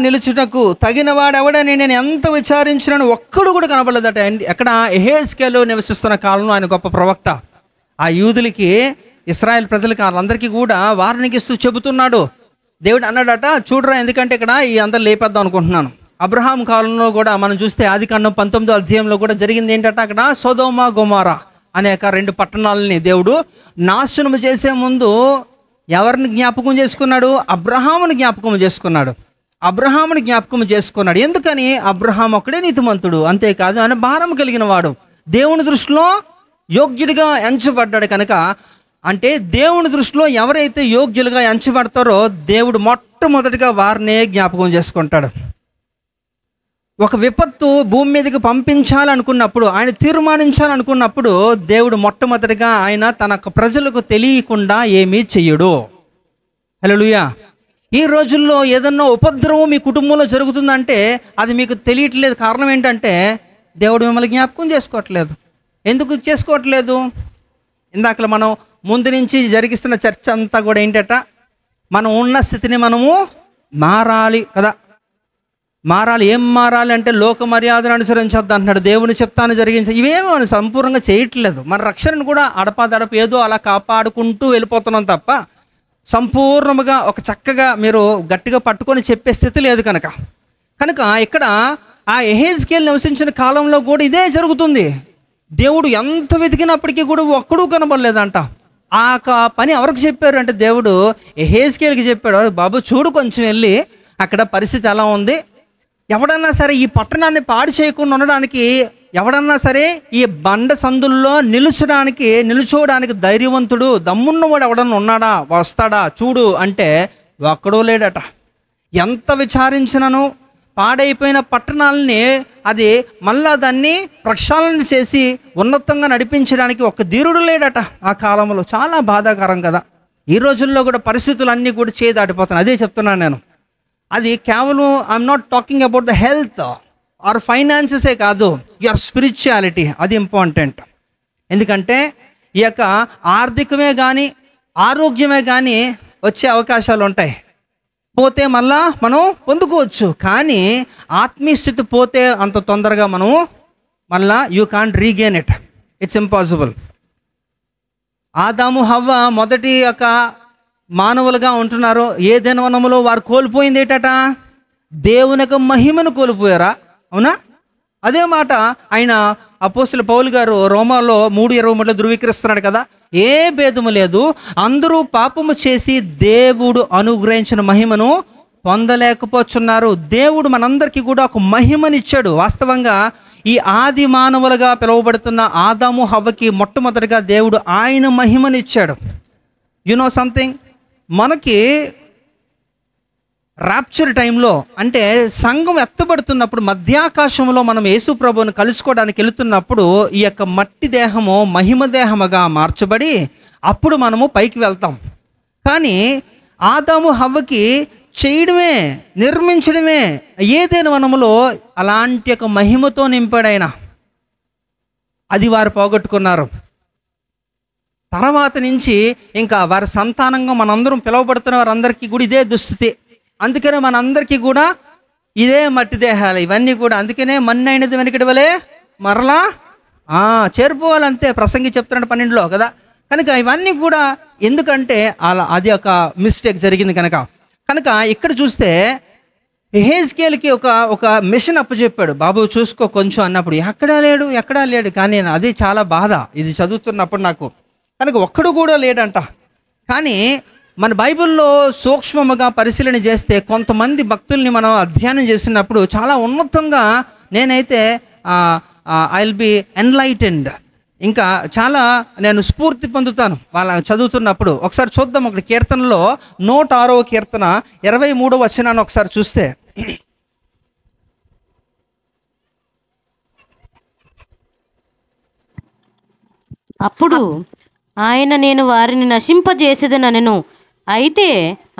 Speaker 1: నిలుచుటకు తగిన వాడెవడని నేను ఎంత విచారించినను ఒక్కడు కూడా కనబడలేదట. ఎక్కడ? యెహెజ్కేలు నివసిస్తున్న కాలంలో ఆయన గొప్ప ప్రవక్త. ఆ యూదులకి, ఇశ్రాయేల్ ప్రజలకి, వాళ్ళందరికీ కూడా వార్నింగ్ ఇస్తూ చెబుతున్నాడు. దేవుడు అన్నాడట, చూడరా, ఎందుకంటే ఇక్కడ ఈ అందరు లేపేద్దాం అనుకుంటున్నాను. అబ్రహాం కాలంలో కూడా మనం చూస్తే ఆదికాండం 19వ అధ్యాయంలో కూడా జరిగింది ఏంటంటే, అక్కడ సొదొమ గొమొర్రా అనేక 2 పట్టణాలని దేవుడు నాశనం చేసే ముందు ఎవరిని జ్ఞాపకం చేసుకున్నాడు? అబ్రహాముని జ్ఞాపకం చేసుకున్నాడు. ఎందుకని? అబ్రహాం ఒక్కడే నీతిమంతుడు, అంతేకాదు ఆయన భారం కలిగిన వాడు, దేవుని దృష్టిలో యోగ్యుడిగా ఎంచబడ్డాడు కనుక. అంటే దేవుని దృష్టిలో ఎవరైతే యోగ్యులుగా ఎంచబడతారో దేవుడు మొట్టమొదటిగా వారినే జ్ఞాపకం చేసుకుంటాడు. ఒక విపత్తు భూమి మీదకి పంపించాలనుకున్నప్పుడు, ఆయన తీర్మానించాలనుకున్నప్పుడు దేవుడు మొట్టమొదటిగా ఆయన తన ప్రజలకు తెలియకుండా ఏమీ చెయ్యడు. హల్లెలూయా. ఈ రోజుల్లో ఏదన్నా ఉపద్రవం మీ కుటుంబంలో జరుగుతుందంటే అది మీకు తెలియట్లేదు. కారణం ఏంటంటే దేవుడు మిమ్మల్ని జ్ఞాపకం చేసుకోవట్లేదు. ఎందుకు చేసుకోవట్లేదు? ఇందాక మనం ముందు నుంచి జరిగిస్తున్న చర్చ అంతా కూడా ఏంటట, మనం ఉన్న స్థితిని మనము మారాలి కదా. ఏం మారాలి అంటే లోక మర్యాదను అనుసరించొద్దు అంటున్నాడు. దేవుని చిత్తాన్ని జరిగించి ఇవేమో సంపూర్ణంగా చేయట్లేదు. మన రక్షణను కూడా అడపాదడప ఏదో అలా కాపాడుకుంటూ వెళ్ళిపోతున్నాం తప్ప సంపూర్ణముగా ఒక చక్కగా మీరు గట్టిగా పట్టుకొని చెప్పే స్థితి లేదు కనుక ఇక్కడ ఆ యెహెజ్కేలు నివసించిన కాలంలో కూడా ఇదే జరుగుతుంది. దేవుడు ఎంత వెతికినప్పటికీ కూడా ఒక్కడూ కనబడలేదంట. ఆ పని ఎవరికి చెప్పారు అంటే దేవుడు యెహెజ్కేలుకి చెప్పాడు, బాబు చూడు, కొంచెం వెళ్ళి అక్కడ పరిస్థితి ఎలా ఉంది, ఎవడన్నా సరే ఈ పట్టణాన్ని పాడు చేయకుండా ఉండడానికి, ఎవడన్నా సరే ఈ బండ సందుల్లో నిలుచోడానికి ధైర్యవంతుడు, దమ్మున్నవాడు ఎవడన్నా ఉన్నాడా, వస్తాడా చూడు అంటే ఒక్కడూ లేడట. ఎంత విచారించినను పాడైపోయిన పట్టణాలని అది మళ్ళా దాన్ని ప్రక్షాళన చేసి ఉన్నతంగా నడిపించడానికి ఒక్క ధీరుడు లేడట ఆ కాలంలో. చాలా బాధాకరం కదా. ఈ రోజుల్లో కూడా పరిస్థితులన్నీ కూడా దాటిపోతున్నాయి. అదే చెప్తున్నాను నేను. అది కేవలం I'm not talking about the health or ఫైనాన్సెసే కాదు, యువర్ స్పిరిచువాలిటీ, అది ఇంపార్టెంట్. ఎందుకంటే ఈ యొక్క ఆర్థికమే కానీ ఆరోగ్యమే కానీ వచ్చే అవకాశాలు ఉంటాయి, పోతే మళ్ళా మనం పొందుకోవచ్చు. కానీ ఆత్మీయ స్థితి పోతే అంత తొందరగా మనం మళ్ళా you can't regain it, it's impossible. ఆదాము హవ్వ మొదటి యొక్క మానవులుగా ఉంటున్నారు. ఏదైనా వనములో వారు కోల్పోయింది ఏంటట? దేవుని యొక్క మహిమను కోల్పోయారా? అవునా? అదే మాట ఆయన అపోస్తలుడు పౌలు గారు రోమాలో 3:23 ధృవీకరిస్తున్నాడు కదా. ఏ భేదము లేదు, అందరూ పాపము చేసి దేవుడు అనుగ్రహించిన మహిమను పొందలేకపోతున్నారు. దేవుడు మనందరికీ కూడా ఒక మహిమనిచ్చాడు. వాస్తవంగా ఈ ఆది మానవులుగా పిలువబడుతున్న ఆదాము హవ్వకి మొట్టమొదటిగా దేవుడు ఆయన మహిమనిచ్చాడు. యు నో సంథింగ్, మనకి ర్యాప్చర్ టైంలో అంటే సంఘం ఎత్తబడుతున్నప్పుడు మధ్యాకాశంలో మనం యేసు ప్రభువుని కలుసుకోవడానికి వెళుతున్నప్పుడు ఈ యొక్క మట్టి దేహము మహిమ దేహముగా మార్చబడి అప్పుడు మనము పైకి వెళ్తాం. కానీ ఆదాము హవ్వకి చేయడమే, నిర్మించడమే ఏదైనా వనములో అలాంటి ఒక మహిమతో నింపాడైనా, అది వారు పోగొట్టుకున్నారు. తర్వాత నుంచి ఇంకా వారి సంతానంగా మనందరం పిలువబడుతున్న వారందరికీ కూడా ఇదే దుస్థితి. అందుకనే మనందరికీ కూడా ఇదే మట్టి దేహాలు ఇవన్నీ కూడా. అందుకనే మన్నైనది వెనకటి వలె మరలా చేరిపోవాలంతే. ప్రసంగి చెప్తున్నాడు 12లో కదా. కనుక ఇవన్నీ కూడా ఎందుకంటే అలా అది ఒక మిస్టేక్ జరిగింది కనుక ఇక్కడ చూస్తే యెహెజ్కేలుకి ఒక మిషన్ అప్పచెప్పాడు. బాబు చూసుకో కొంచెం అన్నప్పుడు ఎక్కడా లేడు. కానీ అది చాలా బాధ ఇది చదువుతున్నప్పుడు నాకు. కనుక ఒక్కడు కూడా లేడంట. కానీ మన బైబిల్లో సూక్ష్మముగా పరిశీలన చేస్తే కొంతమంది భక్తుల్ని మనం అధ్యయనం చేసినప్పుడు చాలా ఉన్నతంగా నేనైతే ఐ విల్ బి ఎన్లైటెండ్, ఇంకా చాలా నేను స్ఫూర్తి పొందుతాను వాళ్ళ చదువుతున్నప్పుడు. ఒకసారి చూద్దాం. ఒకటి కీర్తనలో 106వ కీర్తన 23వ వచనాన్ని ఒకసారి చూస్తే,
Speaker 3: అప్పుడు ఆయన నేను వారిని నశింపజేసేదనెను. అయితే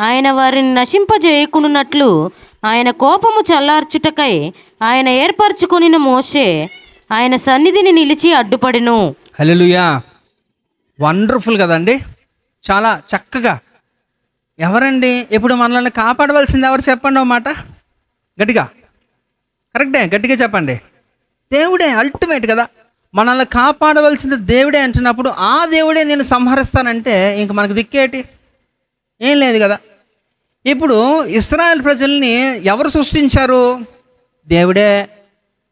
Speaker 3: ఆయన వారిని నశింపజేయకున్నట్లు ఆయన కోపము చల్లార్చుటకై ఆయన ఏర్పరచుకొనిన మోషే ఆయన సన్నిధిని నిలిచి అడ్డుపడెను.
Speaker 1: హల్లెలూయా. వండర్ఫుల్ కదండి, చాలా చక్కగా. ఎవరండి ఇప్పుడు మనల్ని కాపాడవలసింది ఎవరు చెప్పండి ఒక మాట గట్టిగా. కరెక్టే, గట్టిగా చెప్పండి. దేవుడే అల్టిమేట్ కదా. మనల్ని కాపాడవలసింది దేవుడే అంటున్నప్పుడు ఆ దేవుడే నేను సంహరిస్తానంటే ఇంక మనకు దిక్కేటి ఏం లేదు కదా. ఇప్పుడు ఇశ్రాయేల్ ప్రజల్ని ఎవరు సృష్టించారు? దేవుడే.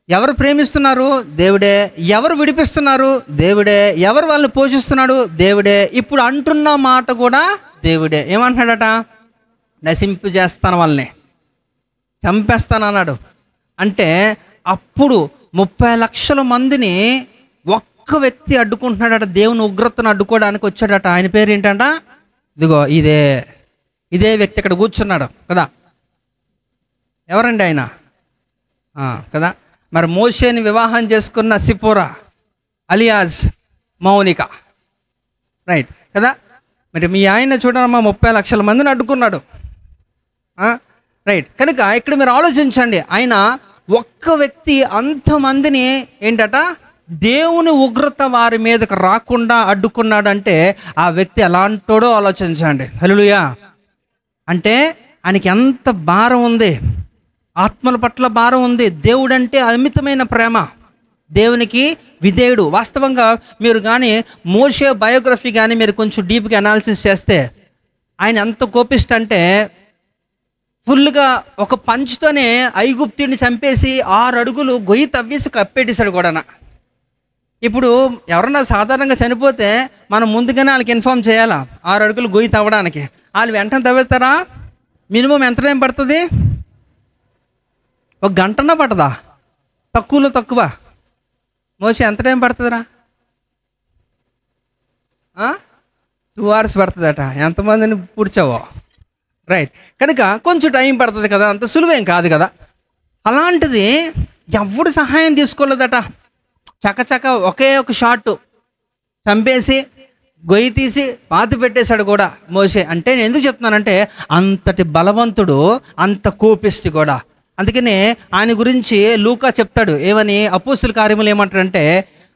Speaker 1: ఎవరు ప్రేమిస్తున్నారు? దేవుడే. ఎవరు విడిపిస్తున్నారు? దేవుడే. ఎవరు వాళ్ళని పోషిస్తున్నాడు? దేవుడే. ఇప్పుడు అంటున్న మాట కూడా దేవుడే. ఏమంటున్నాడట? నశింపజేస్తాను, వాళ్ళని చంపేస్తాను అన్నాడు. అంటే అప్పుడు 30 లక్షల మందిని ఒక్క వ్యక్తి అడ్డుకుంటున్నాడట. దేవుని ఉగ్రతను అడ్డుకోవడానికి వచ్చాడట. ఆయన పేరు ఏంటంట? ఇదిగో ఇదే వ్యక్తి ఇక్కడ కూర్చున్నాడు కదా. ఎవరండి ఆయన? కదా. మరి మోషేని వివాహం చేసుకున్న సిపోరా అలియాజ్ మౌనిక, రైట్ కదా. మరి మీ ఆయన చూడమ్మా 30 లక్షల మందిని అడ్డుకున్నాడు, రైట్. కనుక ఇక్కడ మీరు ఆలోచించండి, ఆయన ఒక్క వ్యక్తి అంతమందిని ఏంటట దేవుని ఉగ్రత వారి మీదకి రాకుండా అడ్డుకున్నాడు. అంటే ఆ వ్యక్తి ఎలాంటోడో ఆలోచించండి. హల్లెలూయా. అంటే ఆయనకి ఎంత భారం ఉంది, ఆత్మల పట్ల భారం ఉంది. దేవుడు అంటే అమితమైన ప్రేమ, దేవునికి విధేయుడు. వాస్తవంగా మీరు కానీ మోషే బయోగ్రఫీ కానీ మీరు కొంచెం డీప్గా అనాలిసిస్ చేస్తే ఆయన ఎంత కోపిష్ట అంటే ఫుల్గా ఒక పంచుతోనే ఐగుప్తుని చంపేసి 6 అడుగులు గొయ్యి తవ్వేసి కప్పేటేశాడు కూడా. ఇప్పుడు ఎవరన్నా సాధారణంగా చనిపోతే మనం ముందుగానే వాళ్ళకి ఇన్ఫార్మ్ చేయాలా 6 అడుగులు గొయ్యి తవ్వడానికి. వాళ్ళు వెంటనే తవ్వేస్తారా? మినిమం ఎంత టైం పడుతుంది? 1 గంటన్నా పట్టదా? తక్కువలో తక్కువ. మోషే ఎంత టైం పడుతుందిరా? 2 hours పడుతుందట. ఎంతమందిని పూడ్చావో, రైట్. కనుక కొంచెం టైం పడుతుంది కదా, అంత సులువేం కాదు కదా. అలాంటిది ఎవడు సహాయం తీసుకోలేదట. చకచక ఒకే ఒక షాట్ చంపేసి గొయ్యి తీసి పాతి పెట్టేశాడు కూడా మోషే. అంటే నేను ఎందుకు చెప్తున్నానంటే అంతటి బలవంతుడు, అంత కోపిష్టి కూడా. అందుకనే ఆయన గురించి లూకా చెప్తాడు ఏమని, అపోస్తుల కార్యములు ఏమంటాడంటే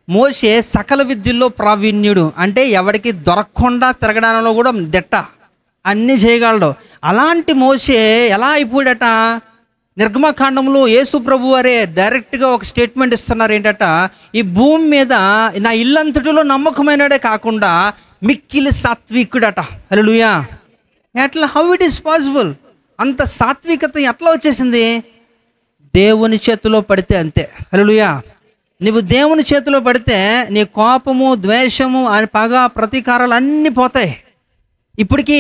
Speaker 1: మోషే సకల విద్యల్లో ప్రావీణ్యుడు. అంటే ఎవరికి దొరకకుండా తిరగడంలో కూడా దిట్ట, అన్నీ చేయగలడు. అలాంటి మోషే ఎలా అయిపోయాడట? నిర్గమకాండంలో యేసు ప్రభు వారే డైరెక్ట్గా ఒక స్టేట్మెంట్ ఇస్తున్నారు. ఏంటట? ఈ భూమి మీద నా ఇల్లంతటిలో నమ్మకమైనడే కాకుండా మిక్కిలి సాత్వికుడట. హల్లెలూయా. ఎట్లా? How it is possible? అంత సాత్వికత ఎట్లా వచ్చేసింది? దేవుని చేతిలో పడితే అంతే. హల్లెలూయా. నువ్వు దేవుని చేతిలో పడితే నీ కోపము, ద్వేషము, పగ, ప్రతీకారాలు అన్నీ పోతాయి. ఇప్పటికీ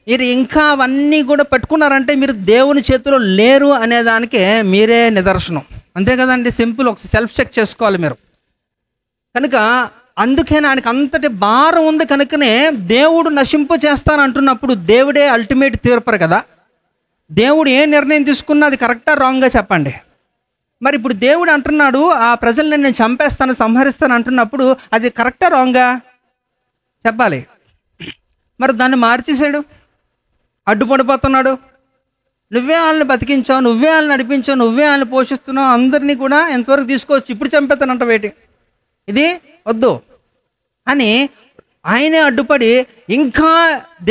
Speaker 1: మీరు ఇంకా అవన్నీ కూడా పెట్టుకున్నారంటే మీరు దేవుని చేతిలో లేరు అనేదానికే మీరే నిదర్శనం. అంతే కదండి, సింపుల్. ఒక సెల్ఫ్ చెక్ చేసుకోవాలి మీరు. కనుక అందుకే ఆయనకు అంతటి భారం ఉంది. కనుకనే దేవుడు నశింప చేస్తాను అంటున్నప్పుడు దేవుడే అల్టిమేట్ తీర్పరు కదా. దేవుడు ఏ నిర్ణయం తీసుకున్నా అది కరెక్టా రాంగ్గా చెప్పండి. మరి ఇప్పుడు దేవుడు అంటున్నాడు ఆ ప్రజల్ని నేను చంపేస్తాను, సంహరిస్తాను అంటున్నప్పుడు అది కరెక్టా రాంగ్గా చెప్పాలి. మరి దాన్ని మార్చేసాడు, అడ్డుపడిపోతున్నాడు. నువ్వే వాళ్ళని బతికించావు, నువ్వే వాళ్ళని నడిపించావు, నువ్వే వాళ్ళని పోషిస్తున్నావు, అందరినీ కూడా ఎంతవరకు తీసుకోవచ్చు, ఇప్పుడు చంపేస్తానంట వేటి, ఇది వద్దు అని ఆయనే అడ్డుపడి ఇంకా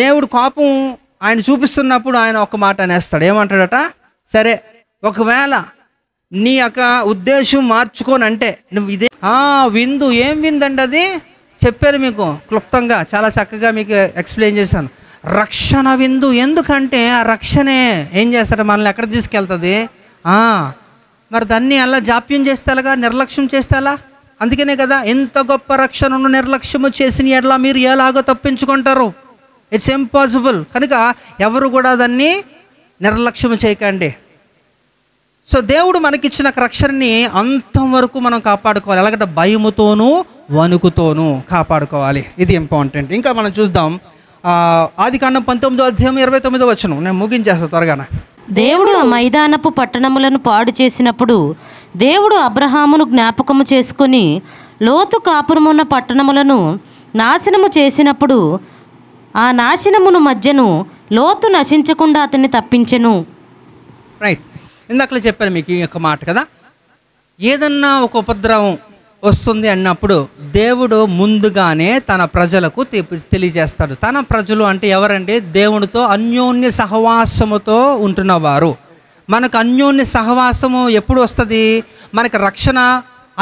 Speaker 1: దేవుడు కోపం ఆయన చూపిస్తున్నప్పుడు ఆయన ఒక మాట అనేస్తాడు. ఏమంటాడట? సరే ఒకవేళ నీ యొక్క ఉద్దేశం మార్చుకోనంటే నువ్వు ఇదే విందు. ఏం విందండి అది? చెప్పారు మీకు క్లుప్తంగా, చాలా చక్కగా మీకు ఎక్స్ప్లెయిన్ చేశాను. రక్షణ విందు. ఎందుకంటే ఆ రక్షణే ఏం చేస్తాడు? మనల్ని ఎక్కడ తీసుకెళ్తుంది? మరి దాన్ని అలా జాప్యం చేస్తే ఎలాగా, నిర్లక్ష్యం చేస్తే ఎలా? అందుకనే కదా ఎంత గొప్ప రక్షణను నిర్లక్ష్యము చేసిన ఎట్లా మీరు ఎలాగో తప్పించుకుంటారు? It's impossible. కనుక ఎవరు కూడా దాన్ని నిర్లక్ష్యం చేయకండి. సో దేవుడు మనకిచ్చిన రక్షణని అంతవరకు మనం కాపాడుకోవాలి. ఎలాగంటే భయముతోనూ వణుకుతోనూ కాపాడుకోవాలి. ఇది ఇంపార్టెంట్. ఇంకా మనం చూద్దాం ఆదికాండం 19వ అధ్యాయం 29వ వచనం. నేను ముగించేస్తాను త్వరగానే.
Speaker 3: దేవుడు ఆ మైదానపు పట్టణములను పాడు చేసినప్పుడు దేవుడు అబ్రహామును జ్ఞాపకము చేసుకుని లోతు కాపురమున్న పట్టణములను నాశనము చేసినప్పుడు ఆ నాశనమును మధ్యను లోతు నశించకుండా అతన్ని తప్పించెను.
Speaker 1: రైట్, ఇందాకలే చెప్పాను మీకు ఈ యొక్క మాట కదా. ఏదన్నా ఒక ఉపద్రవం వస్తుంది అన్నప్పుడు దేవుడు ముందుగానే తన ప్రజలకు తెలియజేస్తాడు. తన ప్రజలు అంటే ఎవరంటే దేవుడితో అన్యోన్య సహవాసముతో ఉంటున్నవారు. మనకు అన్యోన్య సహవాసము ఎప్పుడు వస్తుంది? మనకు రక్షణ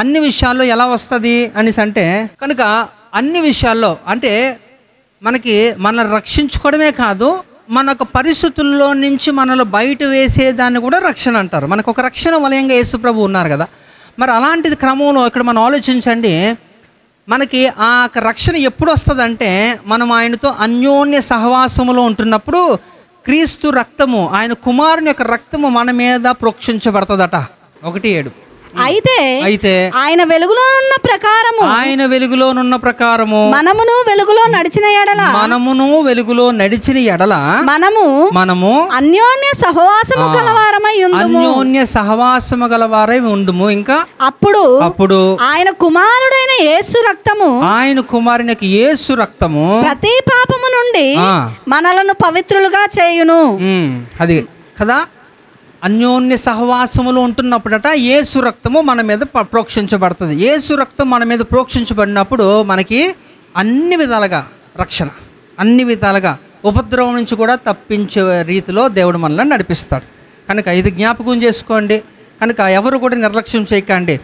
Speaker 1: అన్ని విషయాల్లో ఎలా వస్తుంది అనేసి అంటే కనుక అన్ని విషయాల్లో అంటే మనకి మనల్ని రక్షించుకోవడమే కాదు, మనకు పరిస్థితుల్లో నుంచి మనల్ని బయట వేసేదాన్ని కూడా రక్షణ అంటారు. మనకు ఒక రక్షణ వలయంగా యేసు ప్రభు ఉన్నారు కదా. మరి అలాంటిది క్రమంలో ఇక్కడ మనం ఆలోచించండి, మనకి ఆ రక్షణ ఎప్పుడు వస్తుందంటే మనం ఆయనతో అన్యోన్య సహవాసములో ఉంటున్నప్పుడు క్రీస్తు రక్తము, ఆయన కుమారుని యొక్క రక్తము మన మీద ప్రోక్షించబడుతుందట. 1:7.
Speaker 2: అయితే ఆయన వెలుగులోనున్న ప్రకారము మనమును వెలుగులో నడిచిన ఎడల మనము అన్యోన్య సహవాసము గలవారమై ఉందుము. ఇంకా అప్పుడు ఆయన కుమారుడైన యేసు రక్తము ప్రతి పాపము నుండి మనలను పవిత్రులుగా చేయును.
Speaker 1: అది కదా, అన్యోన్య సహవాసములో ఉంటున్నప్పుడట యేసు రక్తము మన మీద ప్రోక్షించబడుతుంది. యేసు రక్తం మన మీద ప్రోక్షించబడినప్పుడు మనకి అన్ని విధాలుగా రక్షణ, అన్ని విధాలుగా ఉపద్రవం నుంచి కూడా తప్పించే రీతిలో దేవుడు మనల్ని నడిపిస్తాడు. కనుక ఇది జ్ఞాపకం చేసుకోండి. కనుక ఎవరు కూడా నిర్లక్ష్యం చేయకండి.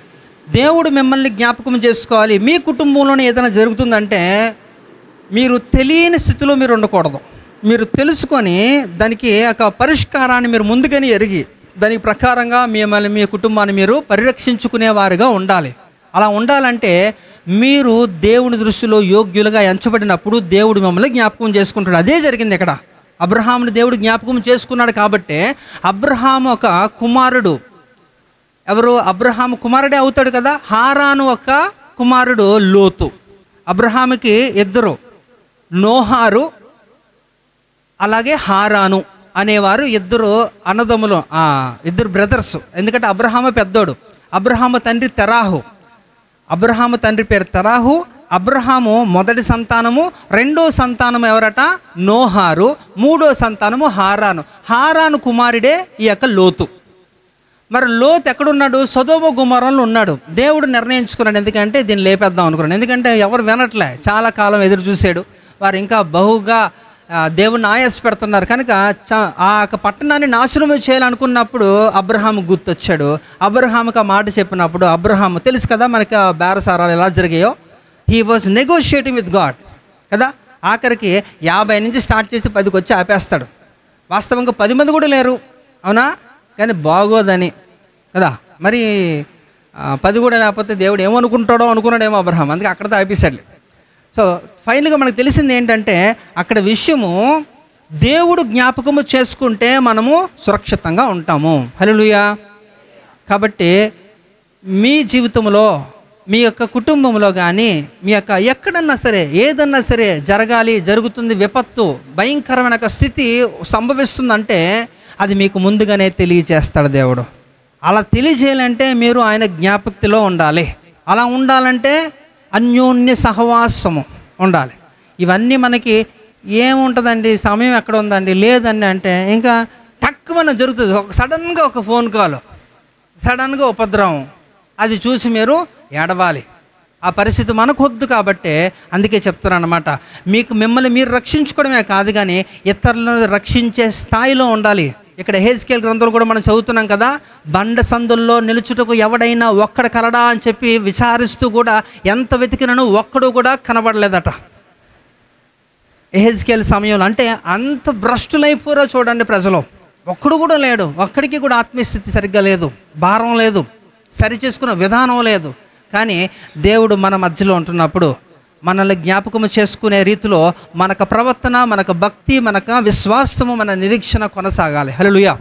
Speaker 1: దేవుడు మిమ్మల్ని జ్ఞాపకం చేసుకోవాలి. మీ కుటుంబంలోనే ఏదైనా జరుగుతుందంటే మీరు తెలియని స్థితిలో మీరు ఉండకూడదు. మీరు తెలుసుకొని దానికి ఒక పరిష్కారాన్ని మీరు ముందుగానే ఎరిగి దానికి ప్రకారంగా మిమ్మల్ని మీ కుటుంబాన్ని మీరు పరిరక్షించుకునేవారుగా ఉండాలి. అలా ఉండాలంటే మీరు దేవుని దృష్టిలో యోగ్యులుగా ఎంచబడినప్పుడు దేవుడు మిమ్మల్ని జ్ఞాపకం చేసుకుంటాడు. అదే జరిగింది ఇక్కడ. అబ్రహాముని దేవుడు జ్ఞాపకం చేసుకున్నాడు కాబట్టి అబ్రహాము ఒక కుమారుడు, ఎవరు? అబ్రహాము కుమారుడే అవుతాడు కదా. హారాను ఒక కుమారుడు లోతు. అబ్రహాముకి ఇద్దరు, నోహారు అలాగే హారాను అనేవారు ఇద్దరు అన్నదమ్ములు, ఇద్దరు బ్రదర్స్. ఎందుకంటే అబ్రహాము పెద్దోడు. అబ్రహాము తండ్రి తెరాహు. అబ్రహాము తండ్రి పేరు తెరాహు. అబ్రహాము మొదటి సంతానము. రెండో సంతానము ఎవరట? నోహారు. మూడో సంతానము హారాను. హారాను కుమారుడే ఈ యొక్క లోతు. మరి లోతు ఎక్కడున్నాడు? సొదొమ గుమరంలో ఉన్నాడు. దేవుడు నిర్ణయించుకున్నాడు, ఎందుకంటే దీన్ని లేపేద్దాం అనుకున్నాడు. ఎందుకంటే ఎవరు వినట్లే, చాలా కాలం ఎదురు చూశాడు. వారు ఇంకా బహుగా దేవుని ఆయాస పెడుతున్నారు. కనుక ఆ పట్టణాన్ని నాశనం చేయాలనుకున్నప్పుడు అబ్రహాము గుర్తొచ్చాడు. అబ్రహాముకి ఆ మాట చెప్పినప్పుడు అబ్రహాము తెలుసు కదా మనకి ఆ బేరసారాలు ఎలా జరిగాయో. He was negotiating with God కదా. ఆఖరికి 50 నుంచి స్టార్ట్ చేసి 10కి వచ్చి ఆపేస్తాడు. వాస్తవంగా 10 మంది కూడా లేరు, అవునా? కానీ బాగోదని కదా. మరి 10 కూడా లేకపోతే దేవుడు ఏమనుకుంటాడో అనుకున్నాడేమో అబ్రహాం, అందుకే అక్కడితో ఆపేశాడు. సో ఫైనల్గా మనకు తెలిసింది ఏంటంటే అక్కడ విషయము దేవుడు జ్ఞాపకము చేసుకుంటే మనము సురక్షితంగా ఉంటాము. హల్లెలూయా. కాబట్టి మీ జీవితంలో, మీ యొక్క కుటుంబంలో కానీ, మీ యొక్క ఎక్కడన్నా సరే ఏదన్నా సరే జరుగుతుంది, విపత్తు భయంకరమైన స్థితి సంభవిస్తుందంటే అది మీకు ముందుగానే తెలియజేస్తాడు దేవుడు. అలా తెలియజేయాలంటే మీరు ఆయన జ్ఞాపకతలో ఉండాలి. అలా ఉండాలంటే అన్యోన్య సహవాసము ఉండాలి. ఇవన్నీ మనకి ఏముంటుందండి, సమయం ఎక్కడ ఉందండి, లేదండి అంటే ఇంకా టక్కుమని జరుగుతుంది. సడన్గా ఒక ఫోన్ కాల్, సడన్గా ఉపద్రవం, అది చూసి మీరు ఏడవాలి. ఆ పరిస్థితి మనకు వద్దు. కాబట్టి అందుకే చెప్తున్నాను అనమాట, మిమ్మల్ని మీరు రక్షించుకోవడమే కాదు కానీ ఇతరులను రక్షించే స్థాయిలో ఉండాలి. ఇక్కడ హెజ్కేల్ గ్రంథంలో కూడా మనం చదువుతున్నాం కదా, బండ సందుల్లో నిలుచుటకు ఎవడైనా ఒక్కడు కలడా అని చెప్పి విచారిస్తూ కూడా ఎంత వెతికినను ఒక్కడు కూడా కనబడలేదట హెజ్కేల్ సమయంలో. అంటే అంత భ్రష్టులైపోరో చూడండి ప్రజలు. ఒక్కడు కూడా లేడు, ఒక్కడికి కూడా ఆత్మీయస్థితి సరిగ్గా లేదు, భారం లేదు, సరి చేసుకున్న విధానం లేదు. కానీ దేవుడు మన మధ్యలో ఉంటున్నప్పుడు మనల్ని జ్ఞాపకము చేసుకునే రీతిలో మనకు ప్రవర్తన, మనకు భక్తి, మనకు విశ్వాసము, మన నిరీక్షణ కొనసాగాలి. హల్లెలూయా.